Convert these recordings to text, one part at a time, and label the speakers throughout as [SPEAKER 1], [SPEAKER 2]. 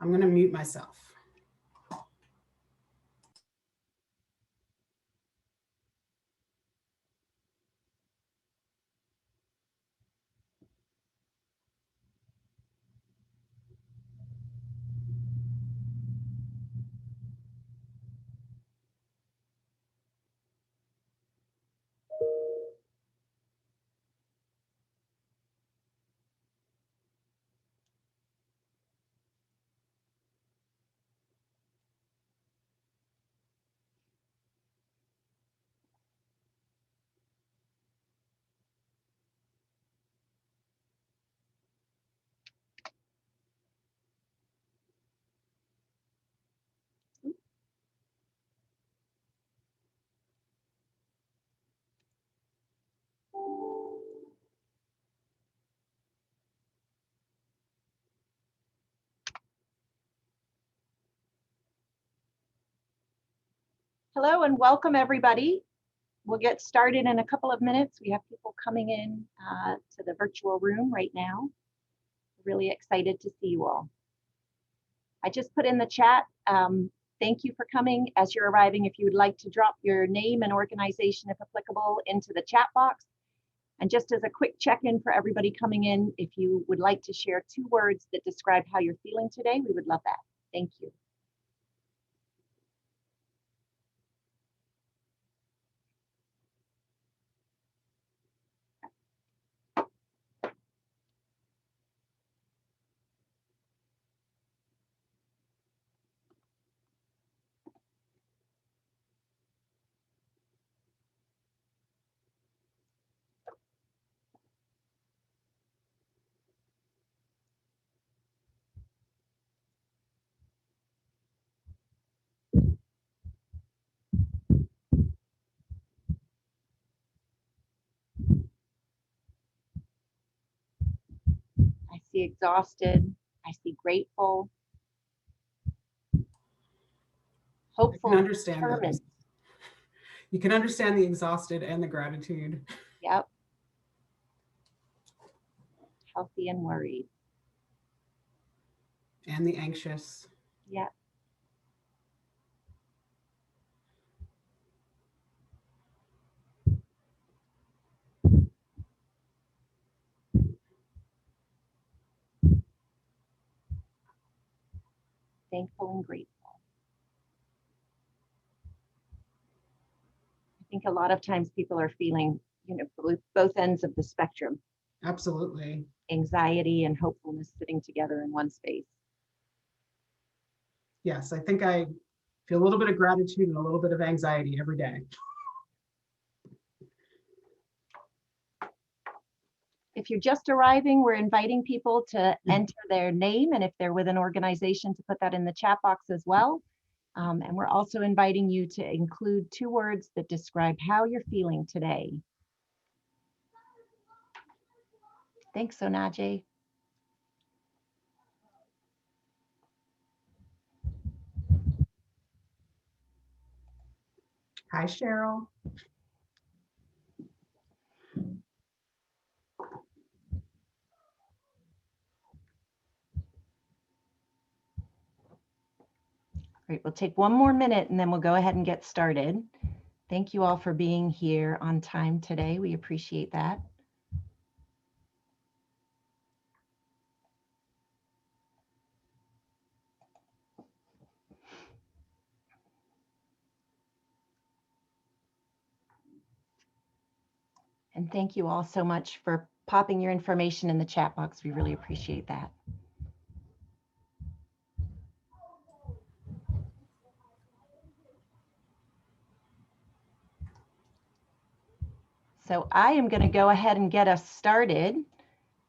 [SPEAKER 1] I'm going to mute myself.
[SPEAKER 2] Hello and welcome everybody. We'll get started in a couple of minutes. We have people coming in to the virtual room right now. Really excited to see you all. I just put in the chat, thank you for coming. As you're arriving, if you would like to drop your name and organization, if applicable, into the chat box. And just as a quick check-in for everybody coming in, if you would like to share 2 words that describe how you're feeling today, we would love that. Thank you. I see exhausted, I see grateful, hopeful,
[SPEAKER 1] I can understand
[SPEAKER 2] determined.
[SPEAKER 1] You can understand the exhausted and the gratitude.
[SPEAKER 2] Yep. Healthy and worried.
[SPEAKER 1] And the anxious.
[SPEAKER 2] Yep. Thankful and grateful. I think a lot of times people are feeling, both ends of the spectrum.
[SPEAKER 1] Absolutely.
[SPEAKER 2] Anxiety and hopefulness sitting together in one space.
[SPEAKER 1] Yes, I think I feel a little bit of gratitude and a little bit of anxiety every day.
[SPEAKER 2] If you're just arriving, we're inviting people to enter their name, and if they're with an organization, to put that in the chat box as well. And we're also inviting you to include 2 words that describe how you're feeling today. Thanks, Sonaje.
[SPEAKER 1] Hi, Cheryl.
[SPEAKER 2] Great, we'll take 1 more minute and then we'll go ahead and get started. Thank you all for being here on time today. We appreciate that. And thank you all so much for popping your information in the chat box. We really appreciate that. So I am going to go ahead and get us started,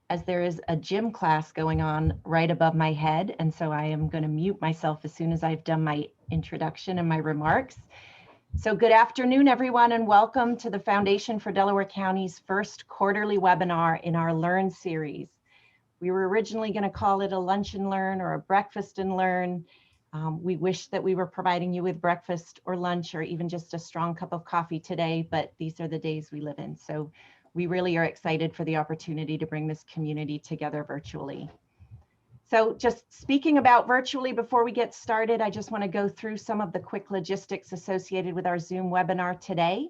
[SPEAKER 2] as there is a gym class going on right above my head. And so I am going to mute myself as soon as I've done my introduction and my remarks. So good afternoon, everyone, and welcome to the Foundation for Delaware County's first quarterly webinar in our Learn series. We were originally going to call it a lunch and learn or a breakfast and learn. We wish that we were providing you with breakfast or lunch or even just a strong cup of coffee today, but these are the days we live in. So we really are excited for the opportunity to bring this community together virtually. So just speaking about virtually before we get started, I just want to go through some of the quick logistics associated with our Zoom webinar today.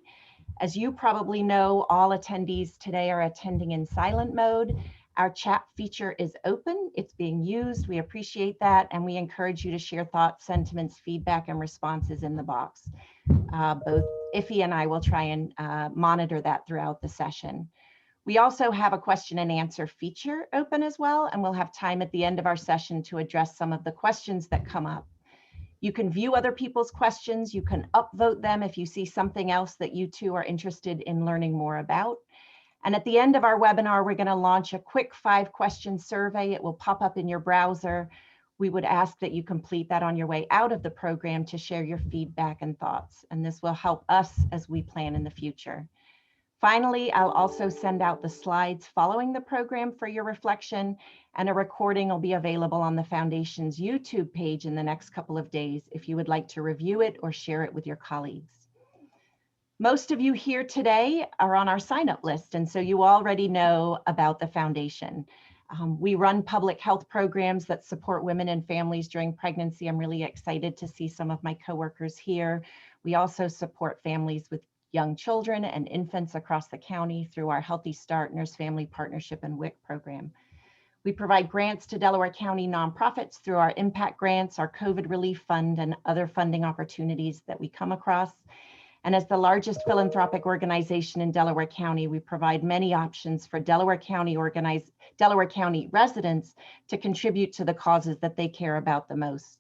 [SPEAKER 2] As you probably know, all attendees today are attending in silent mode. Our chat feature is open. It's being used. We appreciate that. And we encourage you to share thoughts, sentiments, feedback, and responses in the box. Both Iffy and I will try and monitor that throughout the session. We also have a question and answer feature open as well, and we'll have time at the end of our session to address some of the questions that come up. You can view other people's questions. You can upvote them if you see something else that you too are interested in learning more about. And at the end of our webinar, we're going to launch a quick 5-question survey. It will pop up in your browser. We would ask that you complete that on your way out of the program to share your feedback and thoughts. And this will help us as we plan in the future. Finally, I'll also send out the slides following the program for your reflection, and a recording will be available on the Foundation's YouTube page in the next couple of days if you would like to review it or share it with your colleagues. Most of you here today are on our sign-up list, and so you already know about the Foundation. We run public health programs that support women and families during pregnancy. I'm really excited to see some of my coworkers here. We also support families with young children and infants across the county through our Healthy Start Nurse Family Partnership and WIC program. We provide grants to Delaware County nonprofits through our impact grants, our COVID relief fund, and other funding opportunities that we come across. And as the largest philanthropic organization in Delaware County, we provide many options for Delaware County residents to contribute to the causes that they care about the most.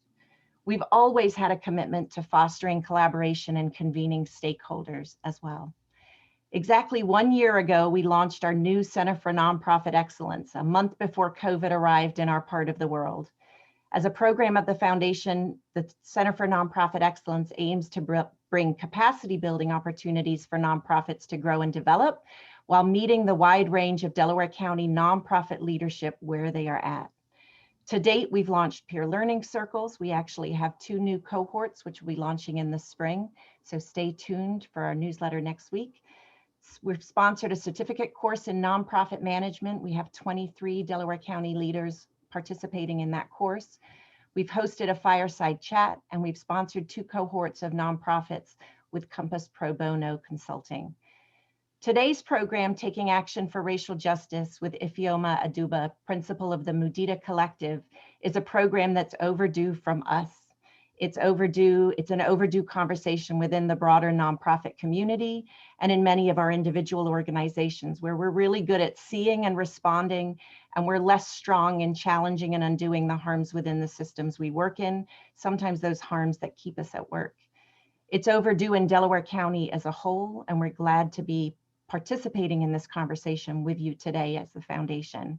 [SPEAKER 2] We've always had a commitment to fostering collaboration and convening stakeholders as well. Exactly 1 year ago, we launched our new Center for Nonprofit Excellence, a month before COVID arrived in our part of the world. As a program of the Foundation, the Center for Nonprofit Excellence aims to bring capacity building opportunities for nonprofits to grow and develop while meeting the wide range of Delaware County nonprofit leadership where they are at. To date, we've launched peer learning circles. We actually have 2 new cohorts, which will be launching in the spring. So stay tuned for our newsletter next week. We've sponsored a certificate course in nonprofit management. We have 23 Delaware County leaders participating in that course. We've hosted a fireside chat, and we've sponsored 2 cohorts of nonprofits with Compass Pro Bono Consulting. Today's program, Taking Action for Racial Justice with Ifeoma Aduba, principal of the Mudita Collective, is a program that's overdue from us. It's overdue. It's an overdue conversation within the broader nonprofit community and in many of our individual organizations where we're really good at seeing and responding, and we're less strong in challenging and undoing the harms within the systems we work in, sometimes those harms that keep us at work. It's overdue in Delaware County as a whole, and we're glad to be participating in this conversation with you today as the Foundation.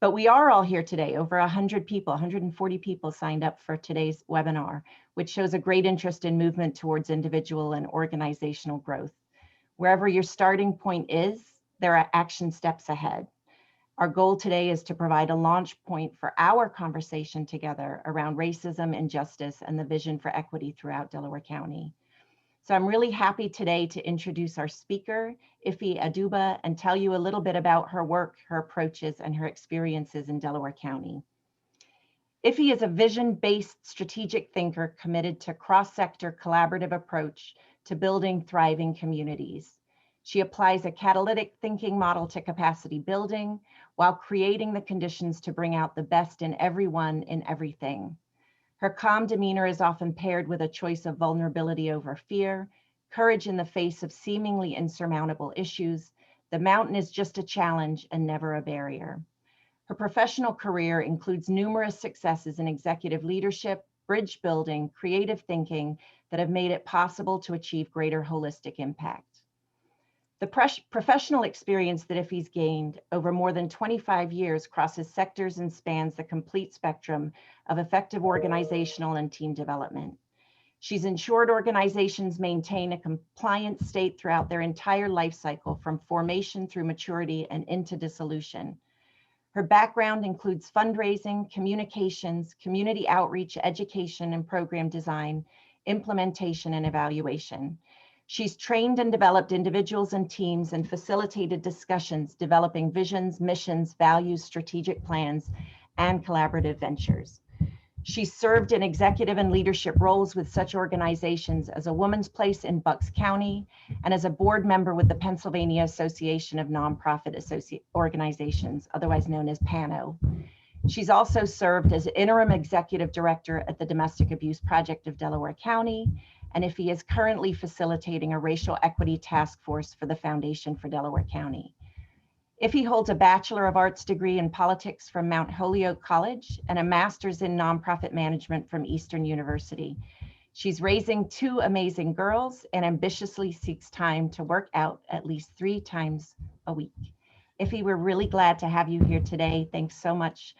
[SPEAKER 2] But we are all here today, over 100 people, 140 people signed up for today's webinar, which shows a great interest in movement towards individual and organizational growth. Wherever your starting point is, there are action steps ahead. Our goal today is to provide a launch point for our conversation together around racism, injustice, and the vision for equity throughout Delaware County. So I'm really happy today to introduce our speaker, Ife Aduba, and tell you a little bit about her work, her approaches, and her experiences in Delaware County. Ife is a vision-based strategic thinker committed to cross-sector collaborative approach to building thriving communities. She applies a catalytic thinking model to capacity building while creating the conditions to bring out the best in everyone in everything. Her calm demeanor is often paired with a choice of vulnerability over fear, courage in the face of seemingly insurmountable issues. The mountain is just a challenge and never a barrier. Her professional career includes numerous successes in executive leadership, bridge building, creative thinking that have made it possible to achieve greater holistic impact. The professional experience that Ife's gained over more than 25 years crosses sectors and spans the complete spectrum of effective organizational and team development. She's ensured organizations maintain a compliant state throughout their entire life cycle, from formation through maturity and into dissolution. Her background includes fundraising, communications, community outreach, education, and program design, implementation, and evaluation. She's trained and developed individuals and teams and facilitated discussions, developing visions, missions, values, strategic plans, and collaborative ventures. She served in executive and leadership roles with such organizations as A Woman's Place in Bucks County and as a board member with the Pennsylvania Association of Nonprofit Organizations, otherwise known as PANO. She's also served as interim executive director at the Domestic Abuse Project of Delaware County, and he is currently facilitating a racial equity task force for the Foundation for Delaware County. He holds a Bachelor of Arts degree in politics from Mount Holyoke College and a master's in nonprofit management from Eastern University. She's raising 2 amazing girls and ambitiously seeks time to work out at least 3 times a week. We're really glad to have you here today. Thanks so much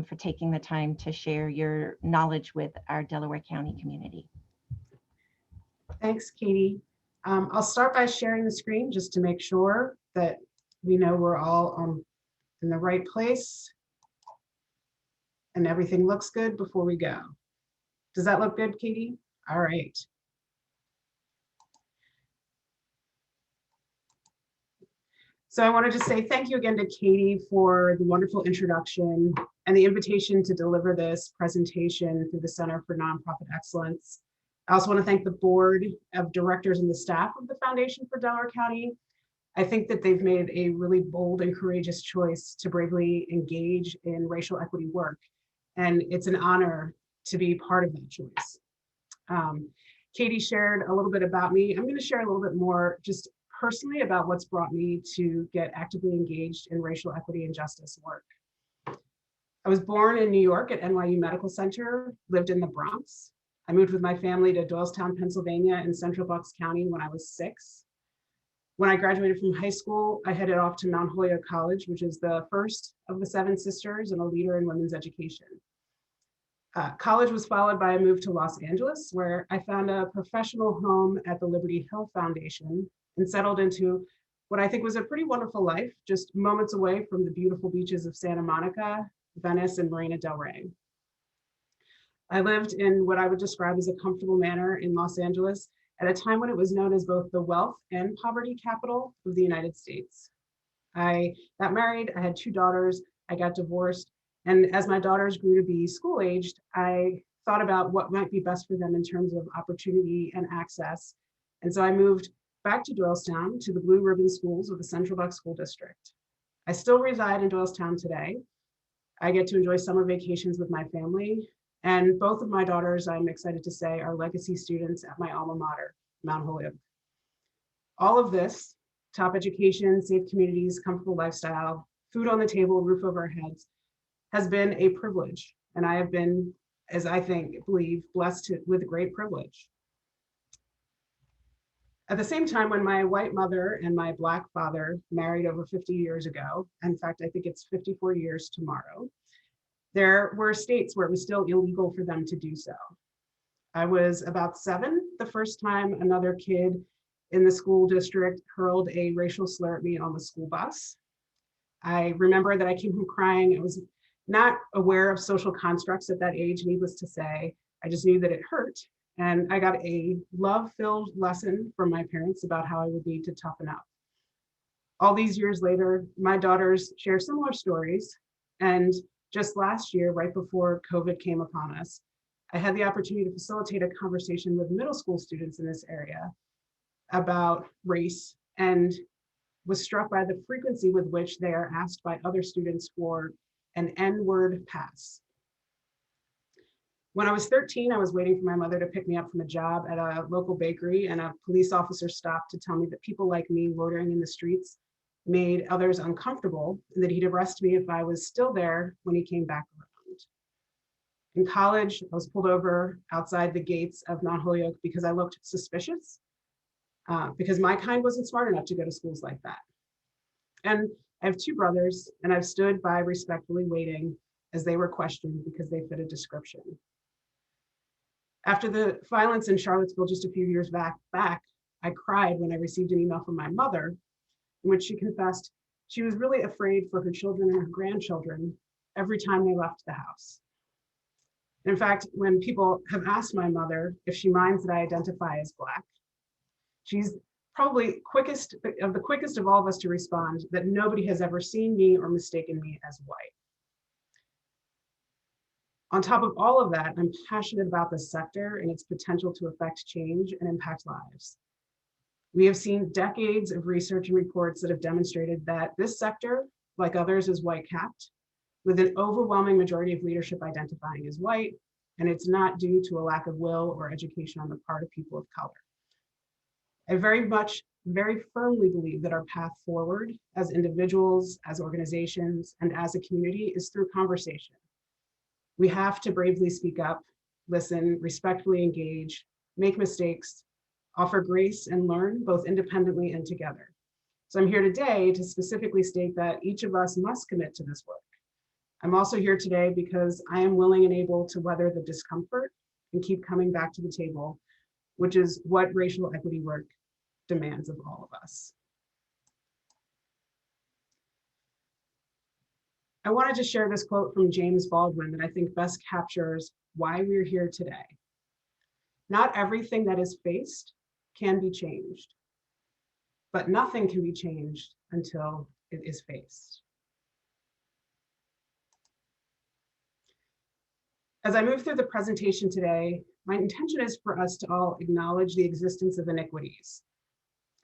[SPEAKER 2] for taking the time to share your knowledge with our Delaware County community.
[SPEAKER 1] Thanks, Katie. I'll start by sharing the screen just to make sure that we know we're all in the right place and everything looks good before we go. Does that look good, Katie? All right. So I wanted to say thank you again to Katie for the wonderful introduction and the invitation to deliver this presentation through the Center for Nonprofit Excellence. I also want to thank the board of directors and the staff of the Foundation for Delaware County. I think that they've made a really bold and courageous choice to bravely engage in racial equity work. And it's an honor to be part of that choice. Katie shared a little bit about me. I'm going to share a little bit more just personally about what's brought me to get actively engaged in racial equity and justice work. I was born in New York at NYU Medical Center, lived in the Bronx. I moved with my family to Doylestown, Pennsylvania in central Bucks County when I was 6. When I graduated from high school, I headed off to Mount Holyoke College, which is the first of the 7 sisters and a leader in women's education. College was followed by a move to Los Angeles, where I found a professional home at the Liberty Hill Foundation and settled into what I think was a pretty wonderful life, just moments away from the beautiful beaches of Santa Monica, Venice, and Marina del Rey. I lived in what I would describe as a comfortable manor in Los Angeles at a time when it was known as both the wealth and poverty capital of the United States. I got married, I had 2 daughters, I got divorced, and as my daughters grew to be school-aged, I thought about what might be best for them in terms of opportunity and access. And so I moved back to Doylestown to the Blue Ribbon Schools of the Central Bucks School District. I still reside in Doylestown today. I get to enjoy summer vacations with my family, and both of my daughters, I'm excited to say, are legacy students at my alma mater, Mount Holyoke. All of this, top education, safe communities, comfortable lifestyle, food on the table, roof over our heads, has been a privilege. And I have been, as I believe, blessed with great privilege. At the same time, when my white mother and my Black father married over 50 years ago, in fact, I think it's 54 years tomorrow, there were states where it was still illegal for them to do so. I was about 7 the first time another kid in the school district hurled a racial slur at me on the school bus. I remember that I came home crying. I was not aware of social constructs at that age, needless to say. I just knew that it hurt. And I got a love-filled lesson from my parents about how I would need to toughen up. All these years later, my daughters share similar stories. And just last year, right before COVID came upon us, I had the opportunity to facilitate a conversation with middle school students in this area about race, and was struck by the frequency with which they are asked by other students for an N-word pass. When I was 13, I was waiting for my mother to pick me up from a job at a local bakery, and a police officer stopped to tell me that people like me loitering in the streets made others uncomfortable, and that he'd arrest me if I was still there when he came back around. In college, I was pulled over outside the gates of Mount Holyoke because I looked suspicious, because my kind wasn't smart enough to go to schools like that. And I have 2 brothers, and I've stood by respectfully waiting as they were questioned because they fit a description. After the violence in Charlottesville just a few years back, I cried when I received an email from my mother in which she confessed she was really afraid for her children and her grandchildren every time they left the house. In fact, when people have asked my mother if she minds that I identify as Black, she's probably the quickest of all of us to respond that nobody has ever seen me or mistaken me as white. On top of all of that, I'm passionate about this sector and its potential to affect change and impact lives. We have seen decades of research and reports that have demonstrated that this sector, like others, is white-capped, with an overwhelming majority of leadership identifying as white, and it's not due to a lack of will or education on the part of people of color. I very firmly believe that our path forward as individuals, as organizations, and as a community is through conversation. We have to bravely speak up, listen, respectfully engage, make mistakes, offer grace, and learn both independently and together. So I'm here today to specifically state that each of us must commit to this work. I'm also here today because I am willing and able to weather the discomfort and keep coming back to the table, which is what racial equity work demands of all of us. I wanted to share this quote from James Baldwin that I think best captures why we're here today. Not everything that is faced can be changed, but nothing can be changed until it is faced. As I move through the presentation today, my intention is for us to all acknowledge the existence of inequities.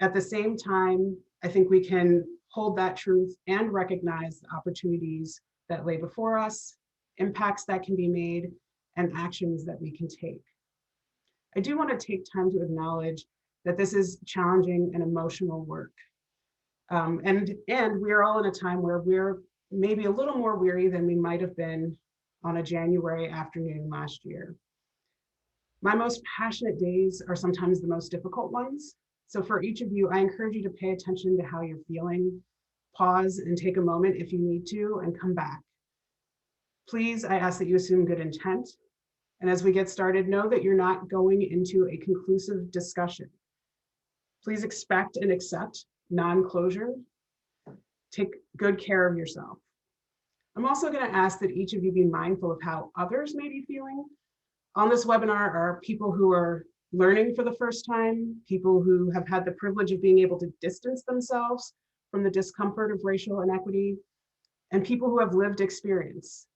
[SPEAKER 1] At the same time, I think we can hold that truth and recognize the opportunities that lay before us, impacts that can be made, and actions that we can take. I do want to take time to acknowledge that this is challenging and emotional work. And we're all in a time where we're maybe a little more weary than we might have been on a January afternoon last year. My most passionate days are sometimes the most difficult ones. So for each of you, I encourage you to pay attention to how you're feeling, pause and take a moment if you need to, and come back. Please, I ask that you assume good intent. And as we get started, know that you're not going into a conclusive discussion. Please expect and accept non-closure. Take good care of yourself. I'm also going to ask that each of you be mindful of how others may be feeling. On this webinar are people who are learning for the first time, people who have had the privilege of being able to distance themselves from the discomfort of racial inequity, and people who have lived experience.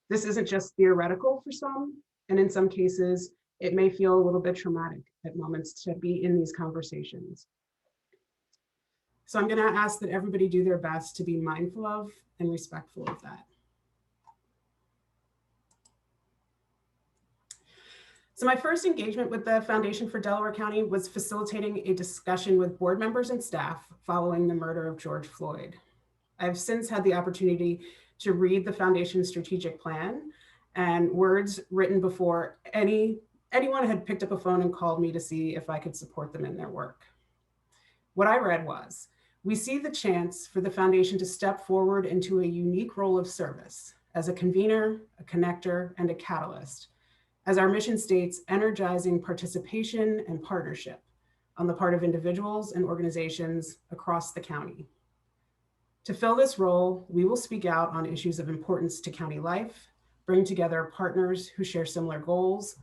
[SPEAKER 1] This isn't just theoretical for some, and in some cases, it may feel a little bit traumatic at moments to be in these conversations. So I'm going to ask that everybody do their best to be mindful of and respectful of that. So my first engagement with the Foundation for Delaware County was facilitating a discussion with board members and staff following the murder of George Floyd. I've since had the opportunity to read the Foundation's strategic plan, and words written before anyone had picked up a phone and called me to see if I could support them in their work. What I read was, we see the chance for the Foundation to step forward into a unique role of service as a convener, a connector, and a catalyst, as our mission states, energizing participation and partnership on the part of individuals and organizations across the county. To fill this role, we will speak out on issues of importance to county life, bring together partners who share similar goals,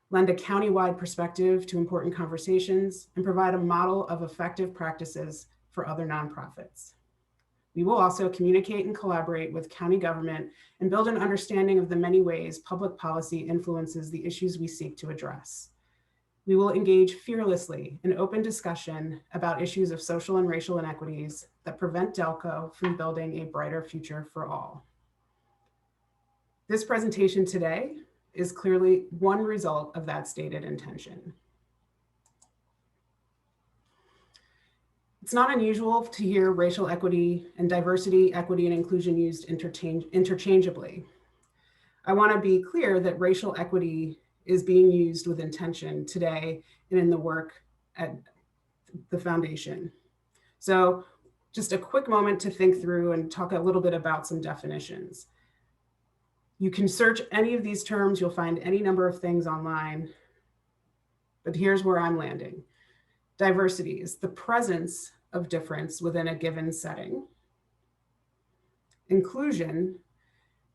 [SPEAKER 1] lend a county-wide perspective to important conversations, and provide a model of effective practices for other nonprofits. We will also communicate and collaborate with county government and build an understanding of the many ways public policy influences the issues we seek to address. We will engage fearlessly in open discussion about issues of social and racial inequities that prevent Delco from building a brighter future for all. This presentation today is clearly one result of that stated intention. It's not unusual to hear racial equity and diversity, equity, and inclusion used interchangeably. I want to be clear that racial equity is being used with intention today and in the work at the Foundation. So just a quick moment to think through and talk a little bit about some definitions. You can search any of these terms, you'll find any number of things online, but here's where I'm landing. Diversity is the presence of difference within a given setting. Inclusion,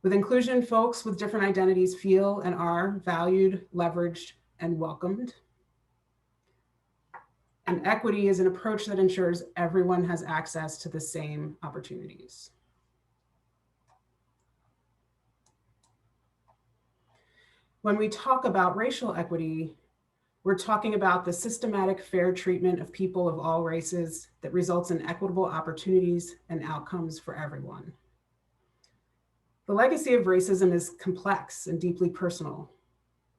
[SPEAKER 1] with inclusion, folks with different identities feel and are valued, leveraged, and welcomed. And equity is an approach that ensures everyone has access to the same opportunities. When we talk about racial equity, we're talking about the systematic fair treatment of people of all races that results in equitable opportunities and outcomes for everyone. The legacy of racism is complex and deeply personal.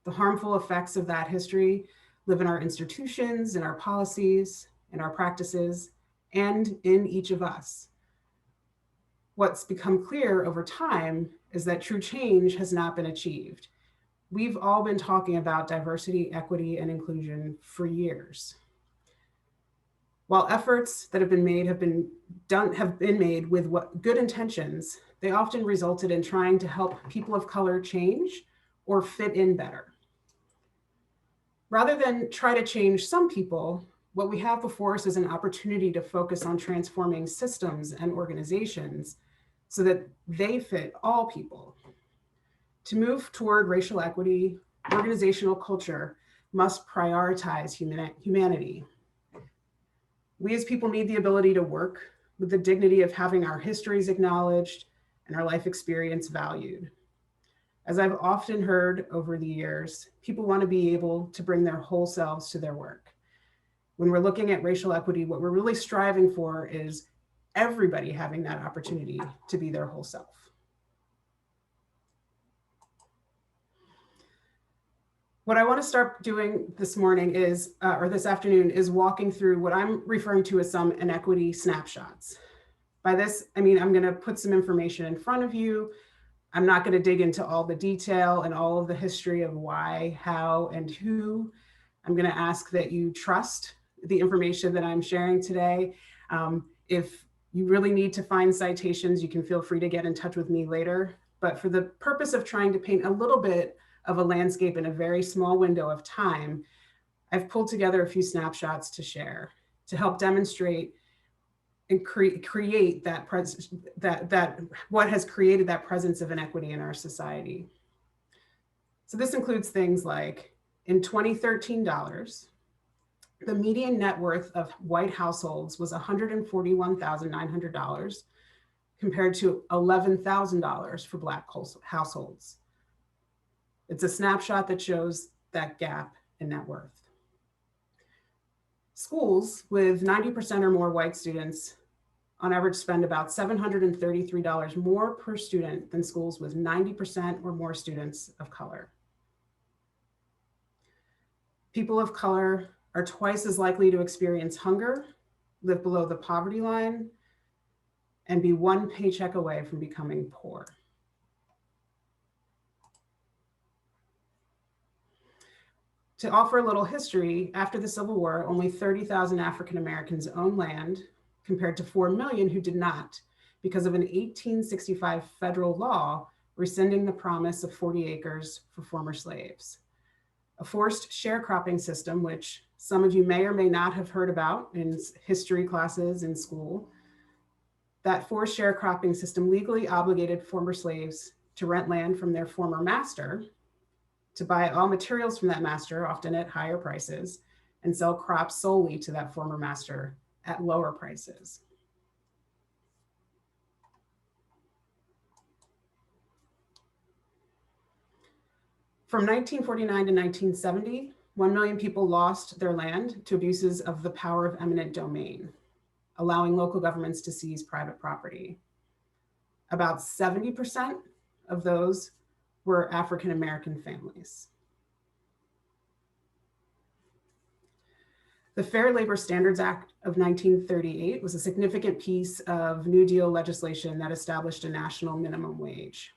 [SPEAKER 1] The harmful effects of that history live in our institutions, in our policies, in our practices, and in each of us. What's become clear over time is that true change has not been achieved. We've all been talking about diversity, equity, and inclusion for years. While efforts that have been made with good intentions, they often resulted in trying to help people of color change or fit in better. Rather than try to change some people, what we have before us is an opportunity to focus on transforming systems and organizations so that they fit all people. To move toward racial equity, organizational culture must prioritize humanity. We as people need the ability to work with the dignity of having our histories acknowledged and our life experience valued. As I've often heard over the years, people want to be able to bring their whole selves to their work. When we're looking at racial equity, what we're really striving for is everybody having that opportunity to be their whole self. What I want to start doing this morning is, or this afternoon, is walking through what I'm referring to as some inequity snapshots. By this, I mean, I'm going to put some information in front of you. I'm not going to dig into all the detail and all of the history of why, how, and who. I'm going to ask that you trust the information that I'm sharing today. If you really need to find citations, you can feel free to get in touch with me later. But for the purpose of trying to paint a little bit of a landscape in a very small window of time, I've pulled together a few snapshots to share to help demonstrate and create that what has created that presence of inequity in our society. So this includes things like, in 2013 dollars, the median net worth of white households was $141,900 compared to $11,000 for Black households. It's a snapshot that shows that gap in net worth. Schools with 90% or more white students on average spend about $733 more per student than schools with 90% or more students of color. People of color are twice as likely to experience hunger, live below the poverty line, and be one paycheck away from becoming poor. To offer a little history, after the Civil War, only 30,000 African Americans owned land compared to 4 million who did not, because of an 1865 federal law rescinding the promise of 40 acres for former slaves. A forced sharecropping system, which some of you may or may not have heard about in history classes in school. That forced sharecropping system legally obligated former slaves to rent land from their former master, to buy all materials from that master, often at higher prices, and sell crops solely to that former master at lower prices. From 1949 to 1970, 1 million people lost their land to abuses of the power of eminent domain, allowing local governments to seize private property. About 70% of those were African American families. The Fair Labor Standards Act of 1938 was a significant piece of New Deal legislation that established a national minimum wage.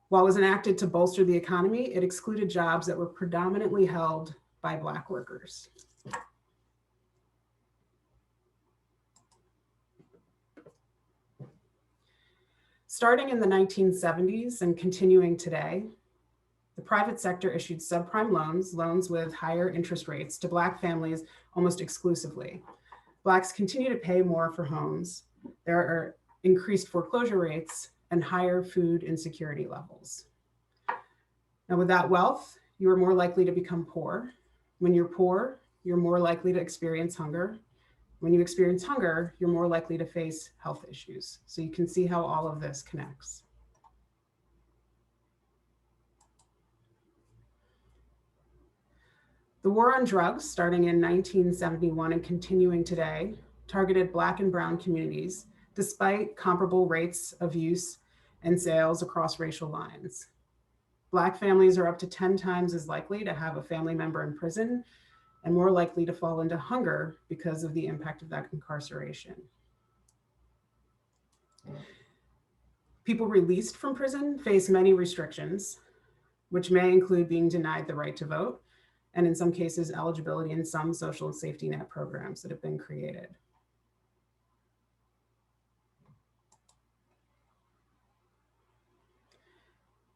[SPEAKER 1] While it was enacted to bolster the economy, it excluded jobs that were predominantly held by Black workers. Starting in the 1970s and continuing today, the private sector issued subprime loans with higher interest rates to Black families almost exclusively. Blacks continue to pay more for homes. There are increased foreclosure rates and higher food insecurity levels. Now, without wealth, you are more likely to become poor. When you're poor, you're more likely to experience hunger. When you experience hunger, you're more likely to face health issues. So you can see how all of this connects. The war on drugs, starting in 1971 and continuing today, targeted Black and brown communities, despite comparable rates of use and sales across racial lines. Black families are up to 10 times as likely to have a family member in prison and more likely to fall into hunger because of the impact of that incarceration. People released from prison face many restrictions, which may include being denied the right to vote, and in some cases, eligibility in some social safety net programs that have been created.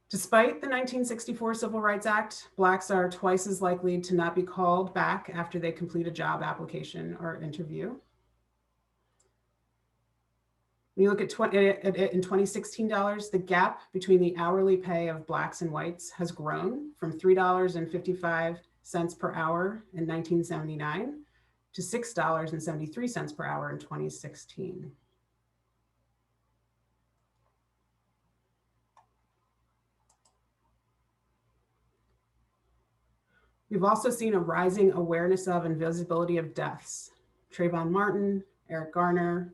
[SPEAKER 1] Despite the 1964 Civil Rights Act, Blacks are twice as likely to not be called back after they complete a job application or interview. When you look at in 2016 dollars, the gap between the hourly pay of Blacks and whites has grown from $3.55 per hour in 1979 to $6.73 per hour in 2016. We've also seen a rising awareness of and visibility of deaths. Trayvon Martin, Eric Garner,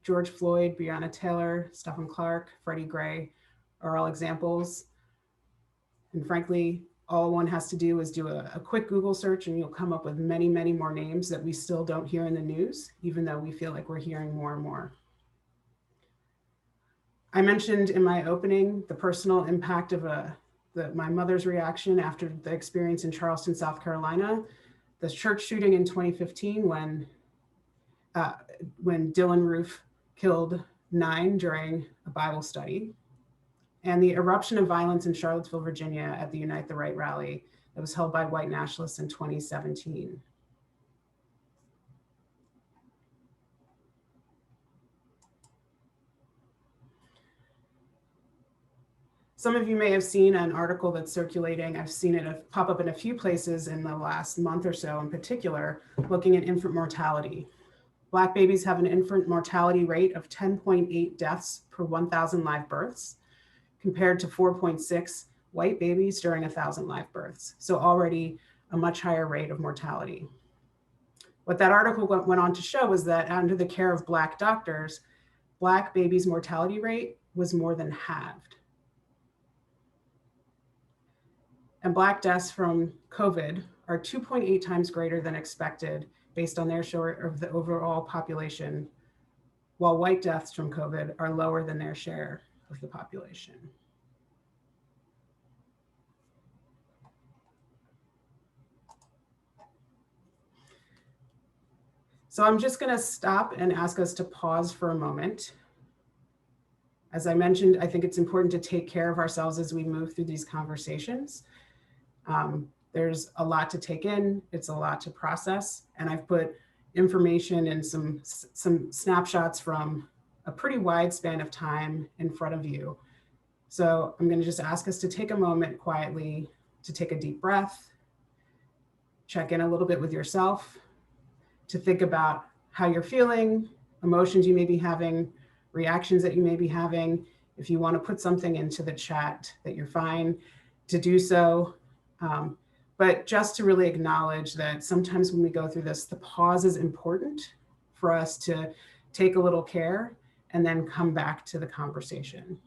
[SPEAKER 1] George Floyd, Breonna Taylor, Stephen Clark, Freddie Gray are all examples. And frankly, all one has to do is do a quick Google search and you'll come up with many, many more names that we still don't hear in the news, even though we feel like we're hearing more and more. I mentioned in my opening the personal impact of my mother's reaction after the experience in Charleston, South Carolina, the church shooting in 2015 when Dylan Roof killed 9 during a Bible study, and the eruption of violence in Charlottesville, Virginia at the Unite the Right rally that was held by white nationalists in 2017. Some of you may have seen an article that's circulating. I've seen it pop up in a few places in the last month or so in particular, looking at infant mortality. Black babies have an infant mortality rate of 10.8 deaths per 1,000 live births, compared to 4.6 white babies during 1,000 live births. So already a much higher rate of mortality. What that article went on to show was that under the care of Black doctors, Black babies' mortality rate was more than halved. And Black deaths from COVID are 2.8 times greater than expected based on their share of the overall population, while white deaths from COVID are lower than their share of the population. So I'm just going to stop and ask us to pause for a moment. As I mentioned, I think it's important to take care of ourselves as we move through these conversations. There's a lot to take in, it's a lot to process, and I've put information and some snapshots from a pretty wide span of time in front of you. So I'm going to just ask us to take a moment quietly to take a deep breath, check in a little bit with yourself, to think about how you're feeling, emotions you may be having, reactions that you may be having. If you want to put something into the chat that you're fine to do so. But just to really acknowledge that sometimes when we go through this, the pause is important for us to take a little care and then come back to the conversation.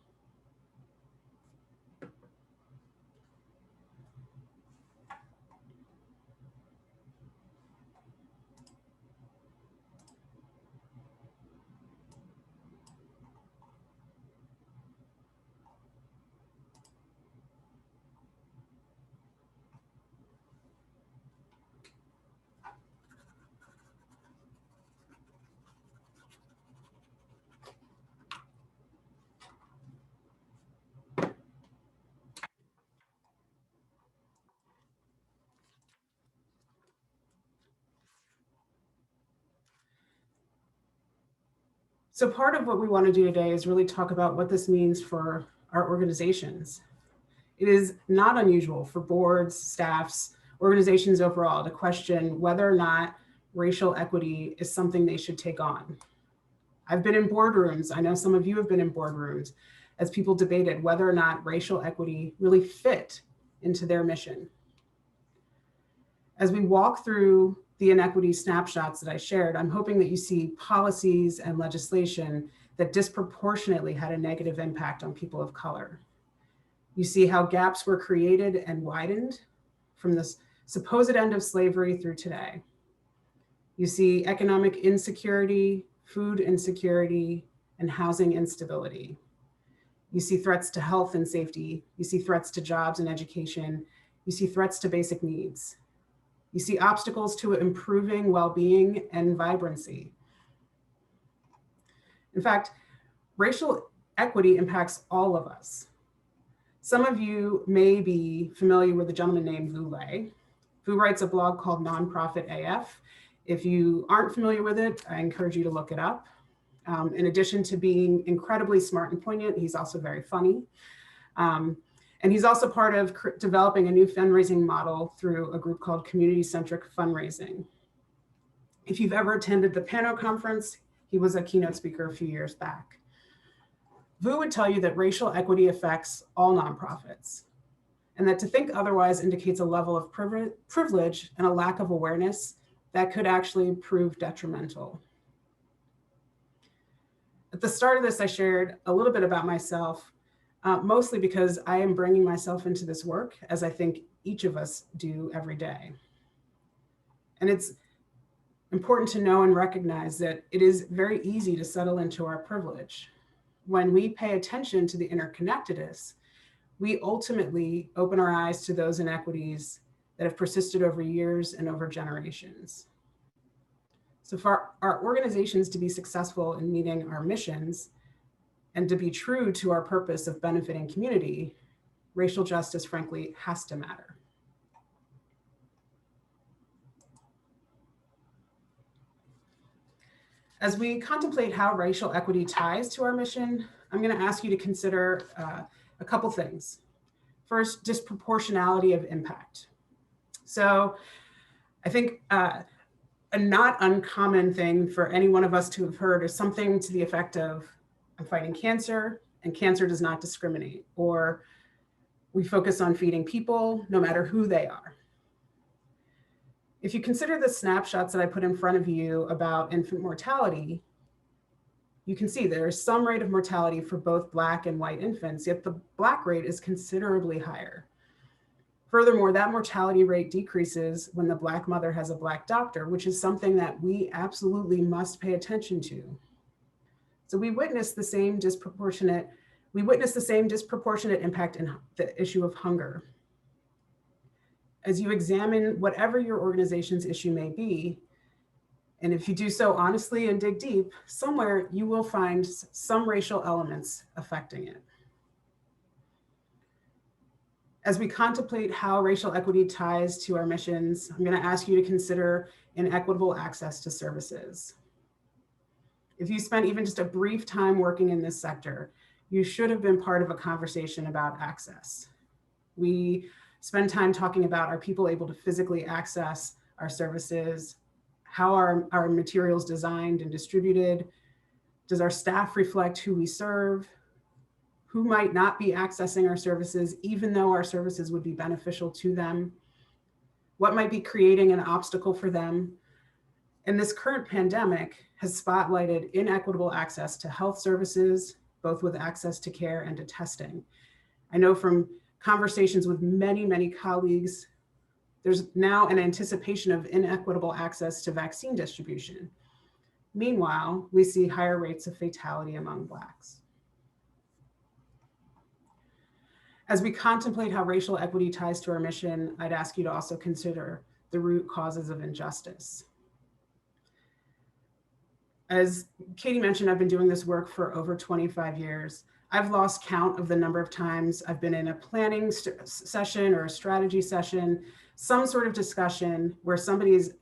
[SPEAKER 1] So part of what we want to do today is really talk about what this means for our organizations. It is not unusual for boards, staffs, organizations overall to question whether or not racial equity is something they should take on. I've been in boardrooms, I know some of you have been in boardrooms, as people debated whether or not racial equity really fit into their mission. As we walk through the inequity snapshots that I shared, I'm hoping that you see policies and legislation that disproportionately had a negative impact on people of color. You see how gaps were created and widened from this supposed end of slavery through today. You see economic insecurity, food insecurity, and housing instability. You see threats to health and safety. You see threats to jobs and education. You see threats to basic needs. You see obstacles to improving well-being and vibrancy. In fact, racial equity impacts all of us. Some of you may be familiar with a gentleman named Vu Le. Vu writes a blog called Nonprofit AF. If you aren't familiar with it, I encourage you to look it up. In addition to being incredibly smart and poignant, he's also very funny. And he's also part of developing a new fundraising model through a group called Community-Centric Fundraising. If you've ever attended the PANO conference, he was a keynote speaker a few years back. Vu would tell you that racial equity affects all nonprofits, and that to think otherwise indicates a level of privilege and a lack of awareness that could actually prove detrimental. At the start of this, I shared a little bit about myself, mostly because I am bringing myself into this work, as I think each of us do every day. And it's important to know and recognize that it is very easy to settle into our privilege. When we pay attention to the interconnectedness, we ultimately open our eyes to those inequities that have persisted over years and over generations. So for our organizations to be successful in meeting our missions and to be true to our purpose of benefiting community, racial justice, frankly, has to matter. As we contemplate how racial equity ties to our mission, I'm going to ask you to consider a couple things. First, disproportionality of impact. So I think a not uncommon thing for any one of us to have heard is something to the effect of, I'm fighting cancer and cancer does not discriminate, or we focus on feeding people no matter who they are. If you consider the snapshots that I put in front of you about infant mortality, you can see there is some rate of mortality for both Black and white infants, yet the Black rate is considerably higher. Furthermore, that mortality rate decreases when the Black mother has a Black doctor, which is something that we absolutely must pay attention to. So we witness the same disproportionate impact in the issue of hunger. As you examine whatever your organization's issue may be, and if you do so honestly and dig deep, somewhere you will find some racial elements affecting it. As we contemplate how racial equity ties to our missions, I'm going to ask you to consider inequitable access to services. If you spent even just a brief time working in this sector, you should have been part of a conversation about access. We spend time talking about, are people able to physically access our services? How are our materials designed and distributed? Does our staff reflect who we serve? Who might not be accessing our services, even though our services would be beneficial to them? What might be creating an obstacle for them? And this current pandemic has spotlighted inequitable access to health services, both with access to care and to testing. I know from conversations with many, many colleagues, there's now an anticipation of inequitable access to vaccine distribution. Meanwhile, we see higher rates of fatality among Blacks. As we contemplate how racial equity ties to our mission, I'd ask you to also consider the root causes of injustice. As Katie mentioned, I've been doing this work for over 25 years. I've lost count of the number of times I've been in a planning session or a strategy session, some sort of discussion where somebody is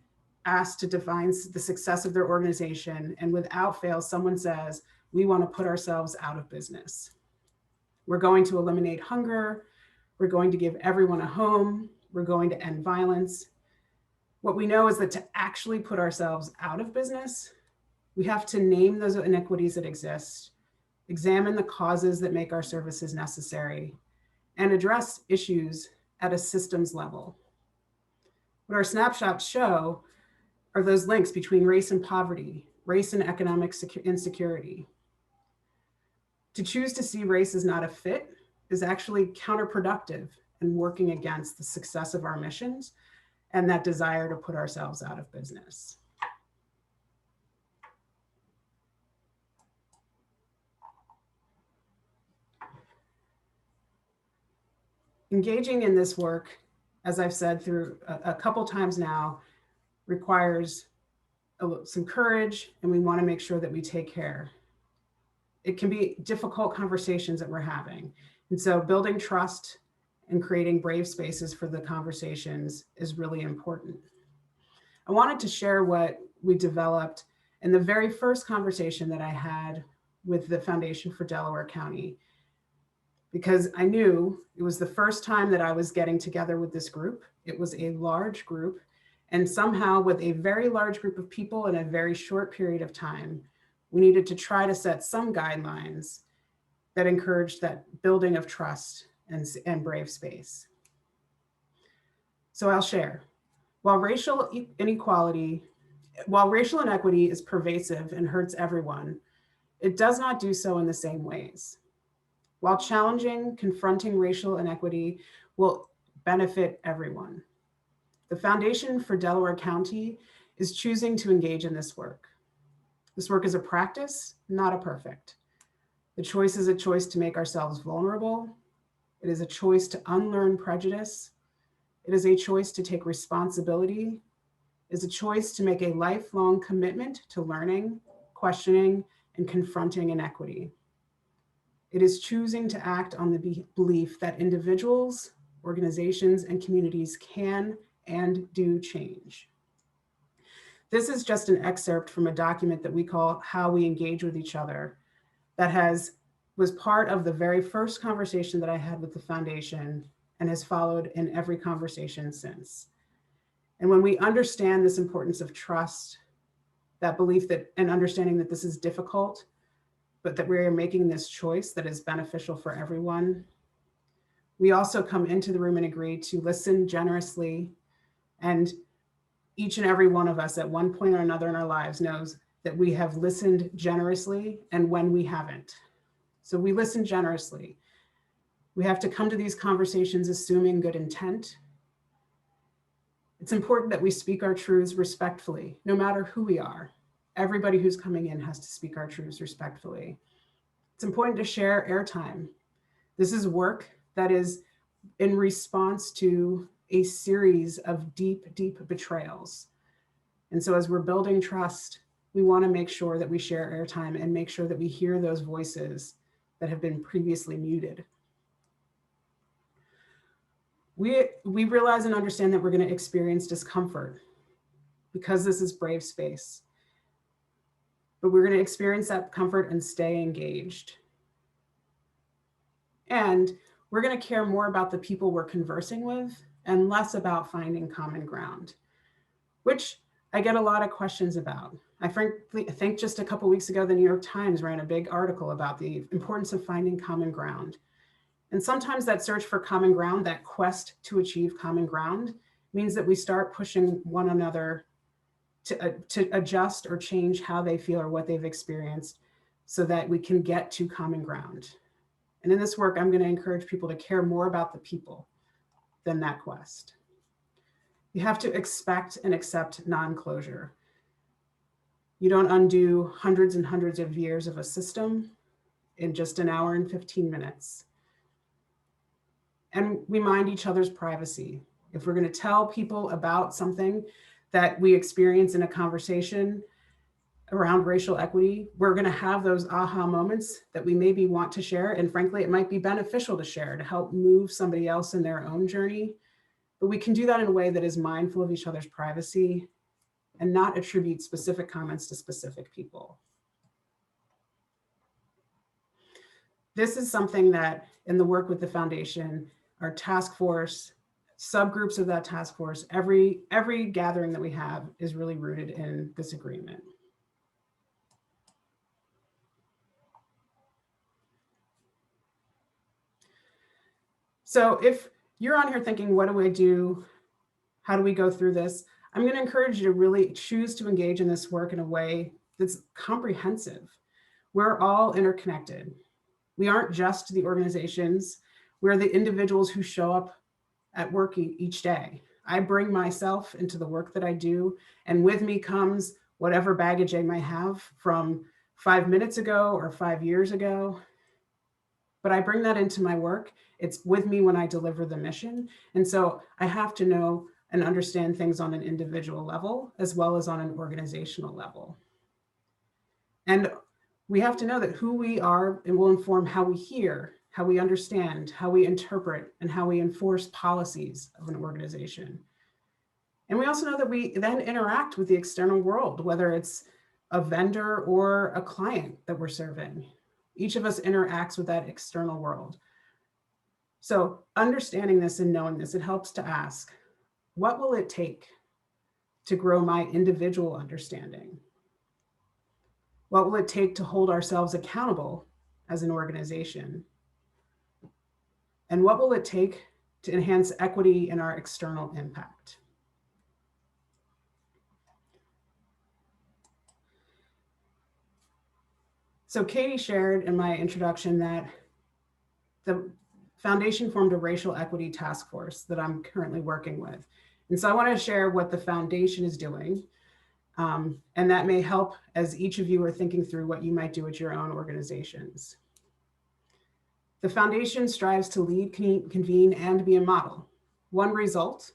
[SPEAKER 1] asked to define the success of their organization, and without fail, someone says, we want to put ourselves out of business. We're going to eliminate hunger. We're going to give everyone a home. We're going to end violence. What we know is that to actually put ourselves out of business, we have to name those inequities that exist, examine the causes that make our services necessary, and address issues at a systems level. What our snapshots show are those links between race and poverty, race and economic insecurity. To choose to see race as not a fit is actually counterproductive and working against the success of our missions and that desire to put ourselves out of business. Engaging in this work, as I've said through a couple times now, requires some courage, and we want to make sure that we take care. It can be difficult conversations that we're having. And so building trust and creating brave spaces for the conversations is really important. I wanted to share what we developed in the very first conversation that I had with the Foundation for Delaware County, because I knew it was the first time that I was getting together with this group. It was a large group, and somehow with a very large group of people in a very short period of time, we needed to try to set some guidelines that encouraged that building of trust and brave space. So I'll share. While racial inequity is pervasive and hurts everyone, it does not do so in the same ways. While challenging, confronting racial inequity will benefit everyone. The Foundation for Delaware County is choosing to engage in this work. This work is a practice, not a perfect. The choice is a choice to make ourselves vulnerable. It is a choice to unlearn prejudice. It is a choice to take responsibility. It is a choice to make a lifelong commitment to learning, questioning, and confronting inequity. It is choosing to act on the belief that individuals, organizations, and communities can and do change. This is just an excerpt from a document that we call How We Engage with Each Other that was part of the very first conversation that I had with the foundation and has followed in every conversation since. And when we understand this importance of trust, that belief that and understanding that this is difficult, but that we are making this choice that is beneficial for everyone, we also come into the room and agree to listen generously. And each and every one of us at one point or another in our lives knows that we have listened generously and when we haven't. So we listen generously. We have to come to these conversations assuming good intent. It's important that we speak our truths respectfully, no matter who we are. Everybody who's coming in has to speak our truths respectfully. It's important to share airtime. This is work that is in response to a series of deep, deep betrayals. And so as we're building trust, we want to make sure that we share airtime and make sure that we hear those voices that have been previously muted. We realize and understand that we're going to experience discomfort because this is brave space. But we're going to experience that comfort and stay engaged. And we're going to care more about the people we're conversing with and less about finding common ground, which I get a lot of questions about. I think just a couple of weeks ago, the New York Times ran a big article about the importance of finding common ground. And sometimes that search for common ground, that quest to achieve common ground, means that we start pushing one another to adjust or change how they feel or what they've experienced so that we can get to common ground. And in this work, I'm going to encourage people to care more about the people than that quest. You have to expect and accept non-closure. You don't undo hundreds and hundreds of years of a system in just an hour and 15 minutes. And we mind each other's privacy. If we're going to tell people about something that we experience in a conversation around racial equity, we're going to have those aha moments that we maybe want to share. And frankly, it might be beneficial to share to help move somebody else in their own journey. But we can do that in a way that is mindful of each other's privacy and not attribute specific comments to specific people. This is something that in the work with the foundation, our task force, subgroups of that task force, every gathering that we have is really rooted in this agreement. So if you're on here thinking, what do I do? How do we go through this? I'm going to encourage you to really choose to engage in this work in a way that's comprehensive. We're all interconnected. We aren't just the organizations. We're the individuals who show up at work each day. I bring myself into the work that I do, and with me comes whatever baggage I might have from 5 minutes ago or 5 years ago. But I bring that into my work. It's with me when I deliver the mission. And so I have to know and understand things on an individual level as well as on an organizational level. And we have to know that who we are and will inform how we hear, how we understand, how we interpret, and how we enforce policies of an organization. And we also know that we then interact with the external world, whether it's a vendor or a client that we're serving. Each of us interacts with that external world. So understanding this and knowing this, it helps to ask, what will it take to grow my individual understanding? What will it take to hold ourselves accountable as an organization? And what will it take to enhance equity in our external impact? So Katie shared in my introduction that the foundation formed a racial equity task force that I'm currently working with. And so I want to share what the foundation is doing. And that may help as each of you are thinking through what you might do at your own organizations. The foundation strives to lead, convene, and be a model. One result